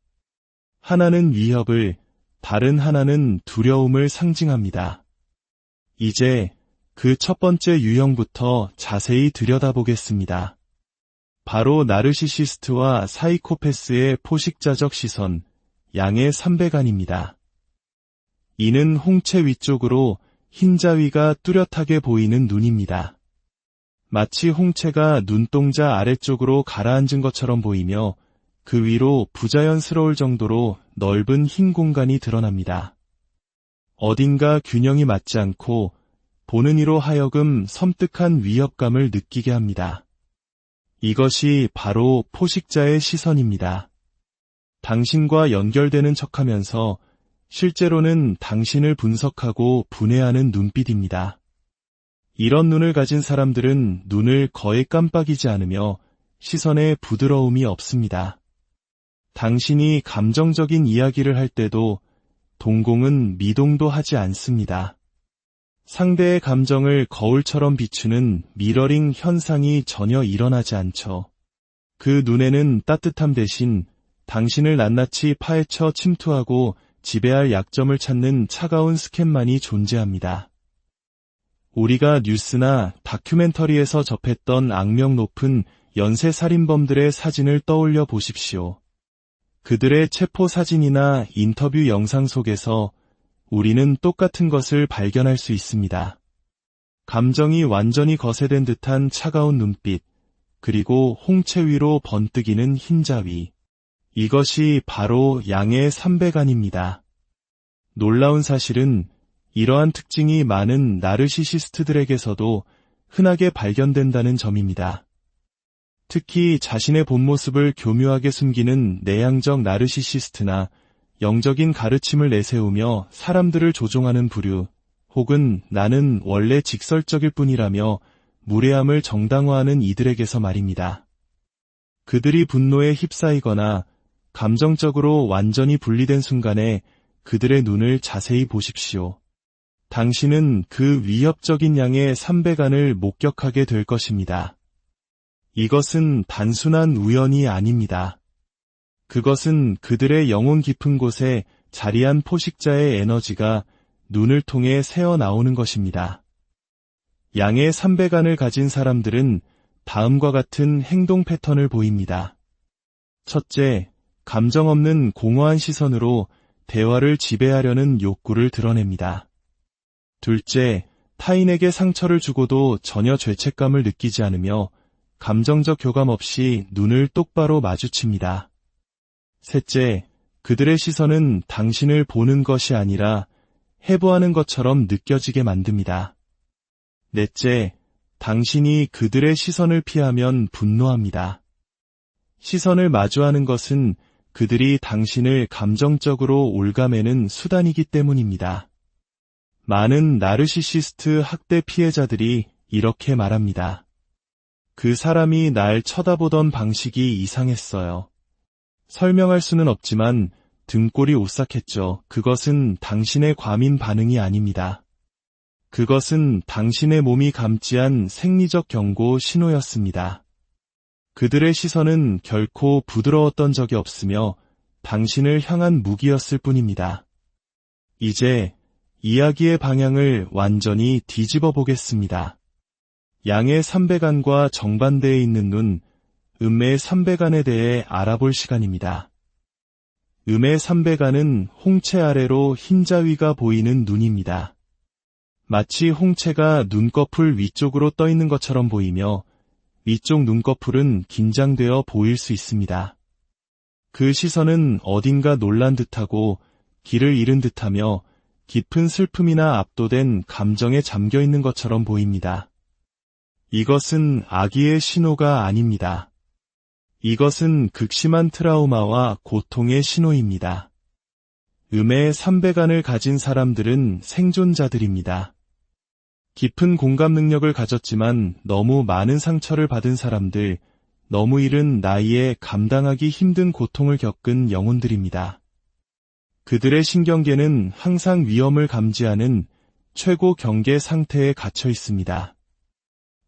하나는 위협을, 다른 하나는 두려움을 상징합니다. 이제 그 첫 번째 유형부터 자세히 들여다보겠습니다. 바로 나르시시스트와 사이코패스의 포식자적 시선, 양의 삼백안입니다. 이는 홍채 위쪽으로 흰자위가 뚜렷하게 보이는 눈입니다. 마치 홍채가 눈동자 아래쪽으로 가라앉은 것처럼 보이며 그 위로 부자연스러울 정도로 넓은 흰 공간이 드러납니다. 어딘가 균형이 맞지 않고 보는 이로 하여금 섬뜩한 위협감을 느끼게 합니다. 이것이 바로 포식자의 시선입니다. 당신과 연결되는 척하면서 실제로는 당신을 분석하고 분해하는 눈빛입니다. 이런 눈을 가진 사람들은 눈을 거의 깜빡이지 않으며 시선에 부드러움이 없습니다. 당신이 감정적인 이야기를 할 때도 동공은 미동도 하지 않습니다. 상대의 감정을 거울처럼 비추는 미러링 현상이 전혀 일어나지 않죠. 그 눈에는 따뜻함 대신 당신을 낱낱이 파헤쳐 침투하고 지배할 약점을 찾는 차가운 스캔만이 존재합니다. 우리가 뉴스나 다큐멘터리에서 접했던 악명 높은 연쇄살인범들의 사진을 떠올려 보십시오. 그들의 체포 사진이나 인터뷰 영상 속에서 우리는 똑같은 것을 발견할 수 있습니다. 감정이 완전히 거세된 듯한 차가운 눈빛, 그리고 홍채 위로 번뜩이는 흰자위. 이것이 바로 양의 삼백안입니다. 놀라운 사실은 이러한 특징이 많은 나르시시스트들에게서도 흔하게 발견된다는 점입니다. 특히 자신의 본 모습을 교묘하게 숨기는 내향적 나르시시스트나 영적인 가르침을 내세우며 사람들을 조종하는 부류, 혹은 나는 원래 직설적일 뿐이라며 무례함을 정당화하는 이들에게서 말입니다. 그들이 분노에 휩싸이거나 감정적으로 완전히 분리된 순간에 그들의 눈을 자세히 보십시오. 당신은 그 위협적인 양의 삼백안을 목격하게 될 것입니다. 이것은 단순한 우연이 아닙니다. 그것은 그들의 영혼 깊은 곳에 자리한 포식자의 에너지가 눈을 통해 새어나오는 것입니다. 양의 삼백안을 가진 사람들은 다음과 같은 행동 패턴을 보입니다. 첫째, 감정 없는 공허한 시선으로 대화를 지배하려는 욕구를 드러냅니다. 둘째, 타인에게 상처를 주고도 전혀 죄책감을 느끼지 않으며 감정적 교감 없이 눈을 똑바로 마주칩니다. 셋째, 그들의 시선은 당신을 보는 것이 아니라 해부하는 것처럼 느껴지게 만듭니다. 넷째, 당신이 그들의 시선을 피하면 분노합니다. 시선을 마주하는 것은 그들이 당신을 감정적으로 옭아매는 수단이기 때문입니다. 많은 나르시시스트 학대 피해자들이 이렇게 말합니다. 그 사람이 날 쳐다보던 방식이 이상했어요. 설명할 수는 없지만 등골이 오싹했죠. 그것은 당신의 과민 반응이 아닙니다. 그것은 당신의 몸이 감지한 생리적 경고 신호였습니다. 그들의 시선은 결코 부드러웠던 적이 없으며 당신을 향한 무기였을 뿐입니다. 이제 이야기의 방향을 완전히 뒤집어 보겠습니다. 양의 삼배간과 정반대에 있는 눈, 음의 삼배간에 대해 알아볼 시간입니다. 음의 삼배간은 홍채 아래로 흰자위가 보이는 눈입니다. 마치 홍채가 눈꺼풀 위쪽으로 떠 있는 것처럼 보이며 위쪽 눈꺼풀은 긴장되어 보일 수 있습니다. 그 시선은 어딘가 놀란 듯하고 길을 잃은 듯하며 깊은 슬픔이나 압도된 감정에 잠겨 있는 것처럼 보입니다. 이것은 악의의 신호가 아닙니다. 이것은 극심한 트라우마와 고통의 신호입니다. 음의 삼배간을 가진 사람들은 생존자들입니다. 깊은 공감 능력을 가졌지만 너무 많은 상처를 받은 사람들, 너무 이른 나이에 감당하기 힘든 고통을 겪은 영혼들입니다. 그들의 신경계는 항상 위험을 감지하는 최고 경계 상태에 갇혀 있습니다.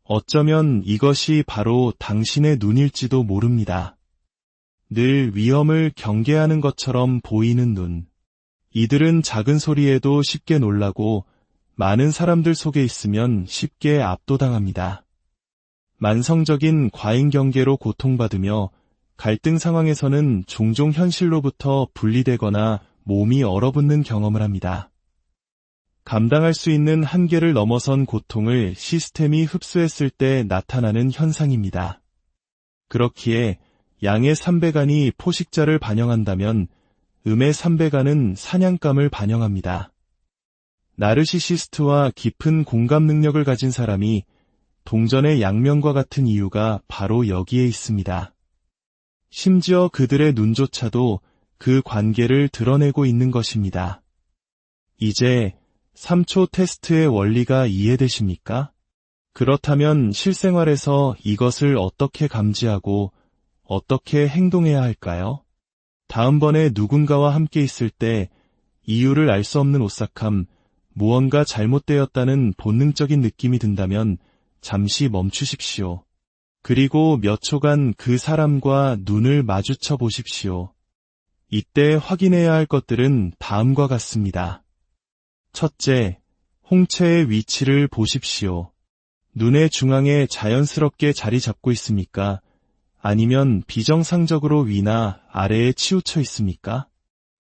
어쩌면 이것이 바로 당신의 눈일지도 모릅니다. 늘 위험을 경계하는 것처럼 보이는 눈. 이들은 작은 소리에도 쉽게 놀라고 많은 사람들 속에 있으면 쉽게 압도당합니다. 만성적인 과잉 경계로 고통받으며 갈등 상황에서는 종종 현실로부터 분리되거나 몸이 얼어붙는 경험을 합니다. 감당할 수 있는 한계를 넘어선 고통을 시스템이 흡수했을 때 나타나는 현상입니다. 그렇기에 양의 삼배간이 포식자를 반영한다면 음의 삼배간은 사냥감을 반영합니다. 나르시시스트와 깊은 공감 능력을 가진 사람이 동전의 양면과 같은 이유가 바로 여기에 있습니다. 심지어 그들의 눈조차도 그 관계를 드러내고 있는 것입니다. 이제 3초 테스트의 원리가 이해되십니까? 그렇다면 실생활에서 이것을 어떻게 감지하고 어떻게 행동해야 할까요? 다음번에 누군가와 함께 있을 때 이유를 알 수 없는 오싹함, 무언가 잘못되었다는 본능적인 느낌이 든다면 잠시 멈추십시오. 그리고 몇 초간 그 사람과 눈을 마주쳐 보십시오. 이때 확인해야 할 것들은 다음과 같습니다. 첫째, 홍채의 위치를 보십시오. 눈의 중앙에 자연스럽게 자리 잡고 있습니까? 아니면 비정상적으로 위나 아래에 치우쳐 있습니까?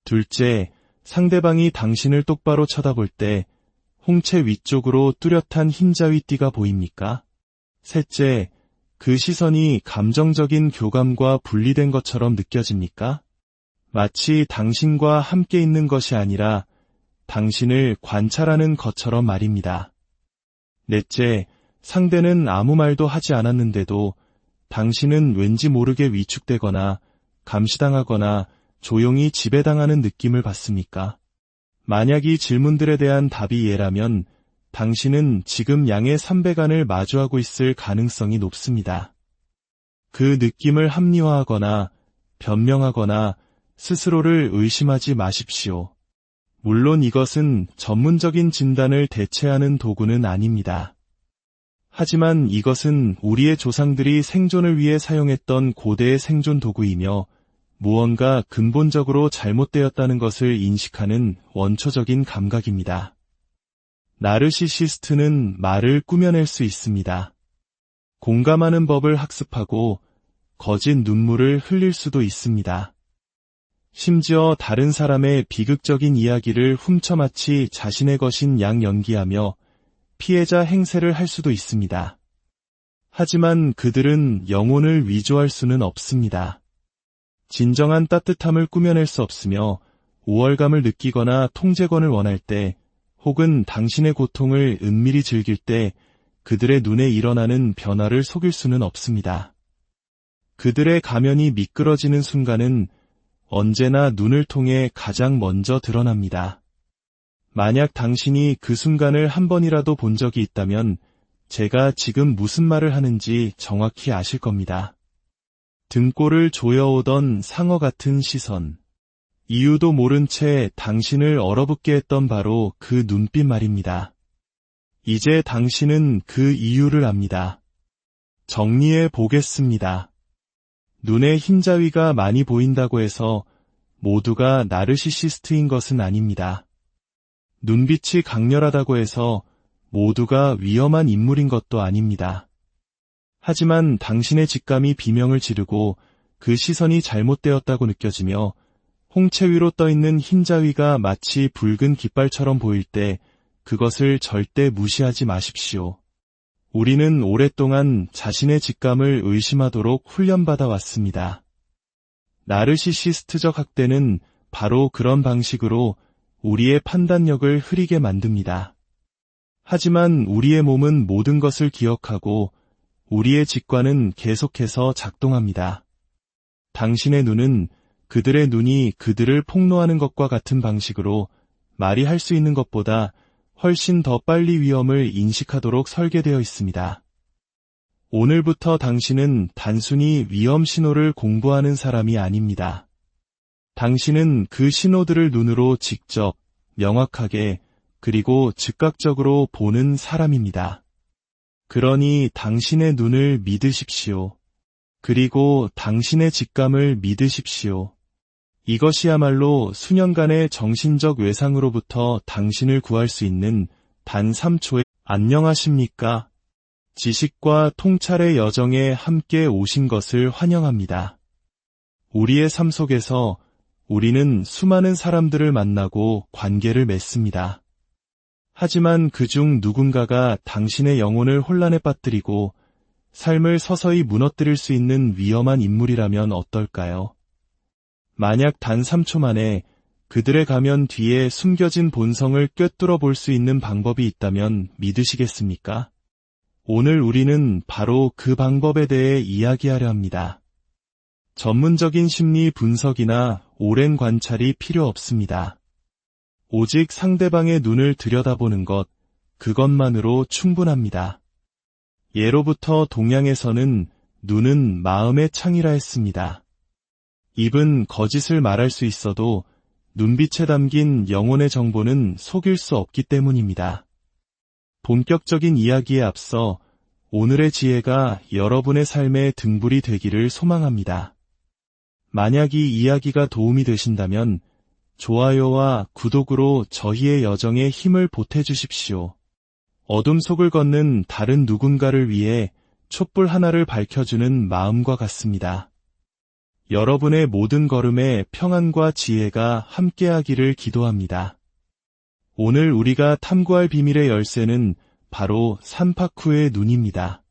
둘째, 상대방이 당신을 똑바로 쳐다볼 때 홍채 위쪽으로 뚜렷한 흰자위띠가 보입니까? 셋째, 그 시선이 감정적인 교감과 분리된 것처럼 느껴집니까? 마치 당신과 함께 있는 것이 아니라 당신을 관찰하는 것처럼 말입니다. 넷째, 상대는 아무 말도 하지 않았는데도 당신은 왠지 모르게 위축되거나 감시당하거나 조용히 지배당하는 느낌을 받습니까? 만약 이 질문들에 대한 답이 예라면 당신은 지금 양의 삼배간을 마주하고 있을 가능성이 높습니다. 그 느낌을 합리화하거나 변명하거나 스스로를 의심하지 마십시오. 물론 이것은 전문적인 진단을 대체하는 도구는 아닙니다. 하지만 이것은 우리의 조상들이 생존을 위해 사용했던 고대의 생존 도구이며 무언가 근본적으로 잘못되었다는 것을 인식하는 원초적인 감각입니다. 나르시시스트는 말을 꾸며낼 수 있습니다. 공감하는 법을 학습하고 거짓 눈물을 흘릴 수도 있습니다. 심지어 다른 사람의 비극적인 이야기를 훔쳐마치 자신의 것인 양 연기하며 피해자 행세를 할 수도 있습니다. 하지만 그들은 영혼을 위조할 수는 없습니다. 진정한 따뜻함을 꾸며낼 수 없으며 우월감을 느끼거나 통제권을 원할 때 혹은 당신의 고통을 은밀히 즐길 때 그들의 눈에 일어나는 변화를 속일 수는 없습니다. 그들의 가면이 미끄러지는 순간은 언제나 눈을 통해 가장 먼저 드러납니다. 만약 당신이 그 순간을 한 번이라도 본 적이 있다면 제가 지금 무슨 말을 하는지 정확히 아실 겁니다. 등골을 조여오던 상어 같은 시선. 이유도 모른 채 당신을 얼어붙게 했던 바로 그 눈빛 말입니다. 이제 당신은 그 이유를 압니다. 정리해 보겠습니다. 눈에 흰자위가 많이 보인다고 해서 모두가 나르시시스트인 것은 아닙니다. 눈빛이 강렬하다고 해서 모두가 위험한 인물인 것도 아닙니다. 하지만 당신의 직감이 비명을 지르고 그 시선이 잘못되었다고 느껴지며 홍채 위로 떠있는 흰자위가 마치 붉은 깃발처럼 보일 때 그것을 절대 무시하지 마십시오. 우리는 오랫동안 자신의 직감을 의심하도록 훈련받아 왔습니다. 나르시시스트적 학대는 바로 그런 방식으로 우리의 판단력을 흐리게 만듭니다. 하지만 우리의 몸은 모든 것을 기억하고 우리의 직관은 계속해서 작동합니다. 당신의 눈은 그들의 눈이 그들을 폭로하는 것과 같은 방식으로 말이 할 수 있는 것보다 훨씬 더 빨리 위험을 인식하도록 설계되어 있습니다. 오늘부터 당신은 단순히 위험 신호를 공부하는 사람이 아닙니다. 당신은 그 신호들을 눈으로 직접, 명확하게, 그리고 즉각적으로 보는 사람입니다. 그러니 당신의 눈을 믿으십시오. 그리고 당신의 직감을 믿으십시오. 이것이야말로 수년간의 정신적 외상으로부터 당신을 구할 수 있는 단 3초의 안녕하십니까? 지식과 통찰의 여정에 함께 오신 것을 환영합니다. 우리의 삶 속에서 우리는 수많은 사람들을 만나고 관계를 맺습니다. 하지만 그중 누군가가 당신의 영혼을 혼란에 빠뜨리고 삶을 서서히 무너뜨릴 수 있는 위험한 인물이라면 어떨까요? 만약 단 3초 만에 그들의 가면 뒤에 숨겨진 본성을 꿰뚫어 볼 수 있는 방법이 있다면 믿으시겠습니까? 오늘 우리는 바로 그 방법에 대해 이야기하려 합니다. 전문적인 심리 분석이나 오랜 관찰이 필요 없습니다. 오직 상대방의 눈을 들여다보는 것, 그것만으로 충분합니다. 예로부터 동양에서는 눈은 마음의 창이라 했습니다. 입은 거짓을 말할 수 있어도 눈빛에 담긴 영혼의 정보는 속일 수 없기 때문입니다. 본격적인 이야기에 앞서 오늘의 지혜가 여러분의 삶의 등불이 되기를 소망합니다. 만약 이 이야기가 도움이 되신다면 좋아요와 구독으로 저희의 여정에 힘을 보태주십시오. 어둠 속을 걷는 다른 누군가를 위해 촛불 하나를 밝혀주는 마음과 같습니다. 여러분의 모든 걸음에 평안과 지혜가 함께하기를 기도합니다. 오늘 우리가 탐구할 비밀의 열쇠는 바로 산파쿠의 눈입니다.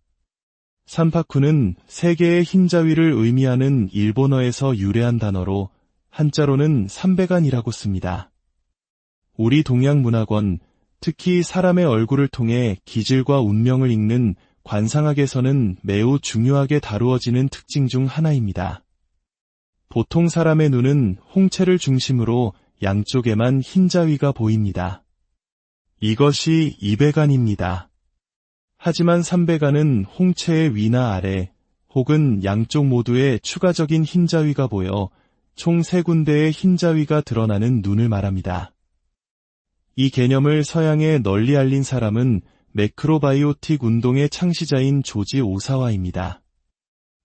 산파쿠는 세 개의 흰자위를 의미하는 일본어에서 유래한 단어로 한자로는 삼백안이라고 씁니다. 우리 동양문학원, 특히 사람의 얼굴을 통해 기질과 운명을 읽는 관상학에서는 매우 중요하게 다루어지는 특징 중 하나입니다. 보통 사람의 눈은 홍채를 중심으로 양쪽에만 흰자위가 보입니다. 이것이 이백안입니다. 하지만 삼백안은 홍채의 위나 아래 혹은 양쪽 모두에 추가적인 흰자위가 보여 총 3군데의 흰자위가 드러나는 눈을 말합니다. 이 개념을 서양에 널리 알린 사람은 매크로바이오틱 운동의 창시자인 조지 오사와입니다.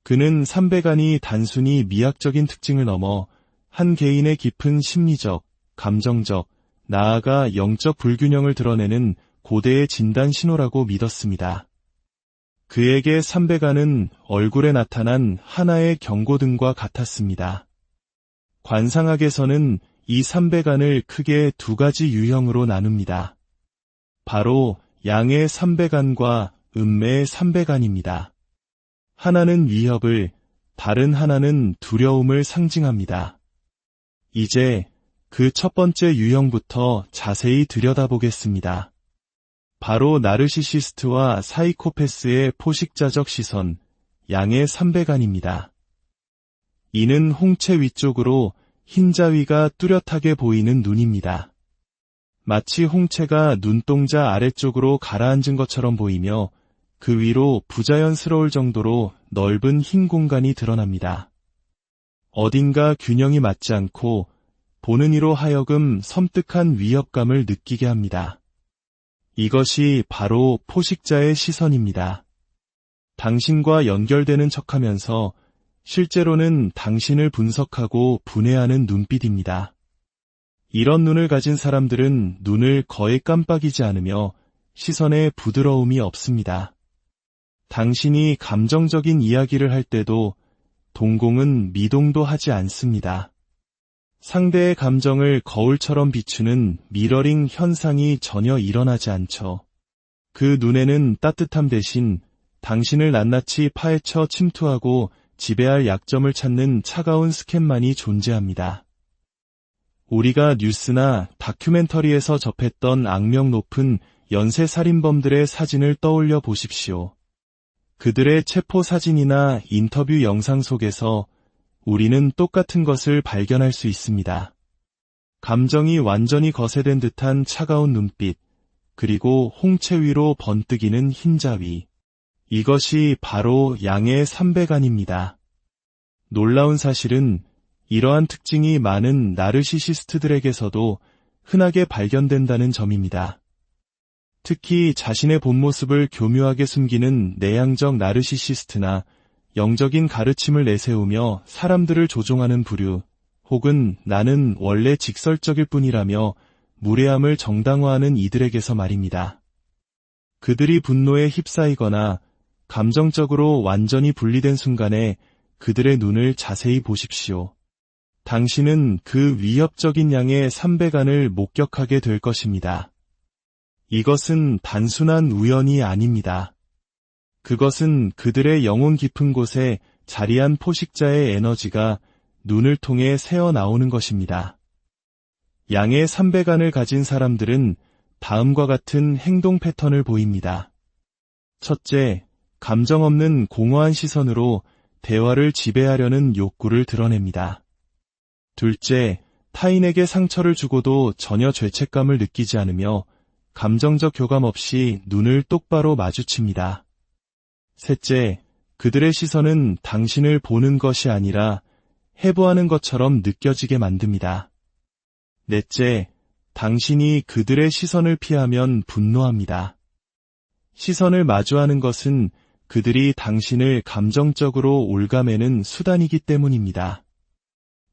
그는 삼백안이 단순히 미학적인 특징을 넘어 한 개인의 깊은 심리적, 감정적, 나아가 영적 불균형을 드러내는 고대의 진단 신호라고 믿었습니다. 그에게 삼백안은 얼굴에 나타난 하나의 경고등과 같았습니다. 관상학에서는 이 삼백안을 크게 2가지 유형으로 나눕니다. 바로 양의 삼백안과 음매의 삼백안입니다. 하나는 위협을, 다른 하나는 두려움을 상징합니다. 이제 그 첫 번째 유형부터 자세히 들여다보겠습니다. 바로 나르시시스트와 사이코패스의 포식자적 시선, 양의 삼백안입니다. 이는 홍채 위쪽으로 흰자위가 뚜렷하게 보이는 눈입니다. 마치 홍채가 눈동자 아래쪽으로 가라앉은 것처럼 보이며 그 위로 부자연스러울 정도로 넓은 흰 공간이 드러납니다. 어딘가 균형이 맞지 않고 보는 이로 하여금 섬뜩한 위협감을 느끼게 합니다. 이것이 바로 포식자의 시선입니다. 당신과 연결되는 척하면서 실제로는 당신을 분석하고 분해하는 눈빛입니다. 이런 눈을 가진 사람들은 눈을 거의 깜빡이지 않으며 시선에 부드러움이 없습니다. 당신이 감정적인 이야기를 할 때도 동공은 미동도 하지 않습니다. 상대의 감정을 거울처럼 비추는 미러링 현상이 전혀 일어나지 않죠. 그 눈에는 따뜻함 대신 당신을 낱낱이 파헤쳐 침투하고 지배할 약점을 찾는 차가운 스캔만이 존재합니다. 우리가 뉴스나 다큐멘터리에서 접했던 악명 높은 연쇄살인범들의 사진을 떠올려 보십시오. 그들의 체포 사진이나 인터뷰 영상 속에서 우리는 똑같은 것을 발견할 수 있습니다. 감정이 완전히 거세된 듯한 차가운 눈빛, 그리고 홍채 위로 번뜩이는 흰자위. 이것이 바로 양의 삼배간입니다. 놀라운 사실은 이러한 특징이 많은 나르시시스트들에게서도 흔하게 발견된다는 점입니다. 특히 자신의 본 모습을 교묘하게 숨기는 내향적 나르시시스트나 영적인 가르침을 내세우며 사람들을 조종하는 부류, 혹은 나는 원래 직설적일 뿐이라며 무례함을 정당화하는 이들에게서 말입니다. 그들이 분노에 휩싸이거나 감정적으로 완전히 분리된 순간에 그들의 눈을 자세히 보십시오. 당신은 그 위협적인 양의 삼배간을 목격하게 될 것입니다. 이것은 단순한 우연이 아닙니다. 그것은 그들의 영혼 깊은 곳에 자리한 포식자의 에너지가 눈을 통해 새어나오는 것입니다. 양의 삼배간을 가진 사람들은 다음과 같은 행동 패턴을 보입니다. 첫째, 감정 없는 공허한 시선으로 대화를 지배하려는 욕구를 드러냅니다. 둘째, 타인에게 상처를 주고도 전혀 죄책감을 느끼지 않으며 감정적 교감 없이 눈을 똑바로 마주칩니다. 셋째, 그들의 시선은 당신을 보는 것이 아니라 해부하는 것처럼 느껴지게 만듭니다. 넷째, 당신이 그들의 시선을 피하면 분노합니다. 시선을 마주하는 것은 그들이 당신을 감정적으로 옭아매는 수단이기 때문입니다.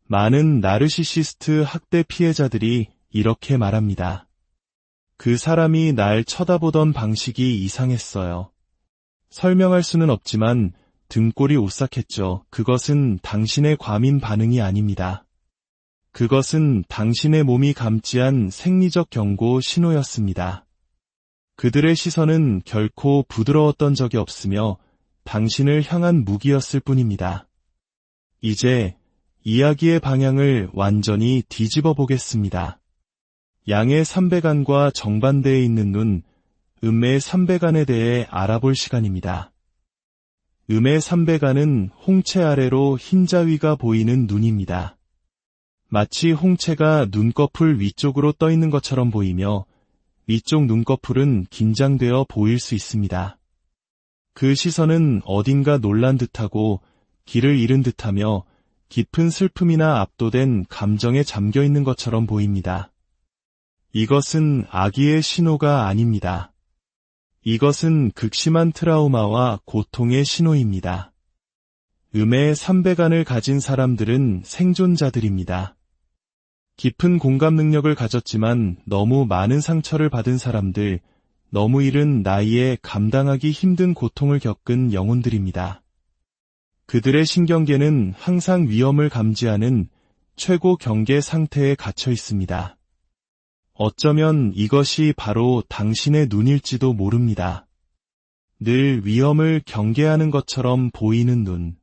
많은 나르시시스트 학대 피해자들이 이렇게 말합니다. 그 사람이 날 쳐다보던 방식이 이상했어요. 설명할 수는 없지만 등골이 오싹했죠. 그것은 당신의 과민 반응이 아닙니다. 그것은 당신의 몸이 감지한 생리적 경고 신호였습니다. 그들의 시선은 결코 부드러웠던 적이 없으며 당신을 향한 무기였을 뿐입니다. 이제 이야기의 방향을 완전히 뒤집어 보겠습니다. 양의 삼배간과 정반대에 있는 눈, 음의 삼배간에 대해 알아볼 시간입니다. 음의 삼배간은 홍채 아래로 흰자위가 보이는 눈입니다. 마치 홍채가 눈꺼풀 위쪽으로 떠 있는 것처럼 보이며 위쪽 눈꺼풀은 긴장되어 보일 수 있습니다. 그 시선은 어딘가 놀란 듯하고 길을 잃은 듯하며 깊은 슬픔이나 압도된 감정에 잠겨 있는 것처럼 보입니다. 이것은 악의의 신호가 아닙니다. 이것은 극심한 트라우마와 고통의 신호입니다. 음의 삼배간을 가진 사람들은 생존자들입니다. 깊은 공감 능력을 가졌지만 너무 많은 상처를 받은 사람들, 너무 이른 나이에 감당하기 힘든 고통을 겪은 영혼들입니다. 그들의 신경계는 항상 위험을 감지하는 최고 경계 상태에 갇혀 있습니다. 어쩌면 이것이 바로 당신의 눈일지도 모릅니다. 늘 위험을 경계하는 것처럼 보이는 눈.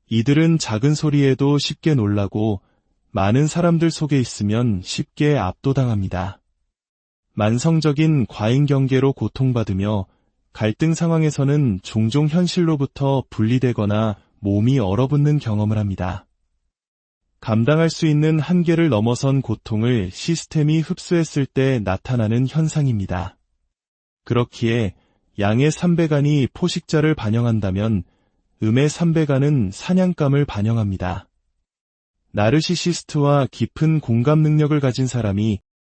이들은 작은 소리에도 쉽게 놀라고 많은 사람들 속에 있으면 쉽게 압도당합니다. 만성적인 과잉 경계로 고통받으며 갈등 상황에서는 종종 현실로부터 분리되거나 몸이 얼어붙는 경험을 합니다. 감당할 수 있는 한계를 넘어선 고통을 시스템이 흡수했을 때 나타나는 현상입니다. 그렇기에 양의 3배간이 포식자를 반영한다면 음의 3배간은 사냥감을 반영합니다. 나르시시스트와 깊은 공감 능력을 가진 사람이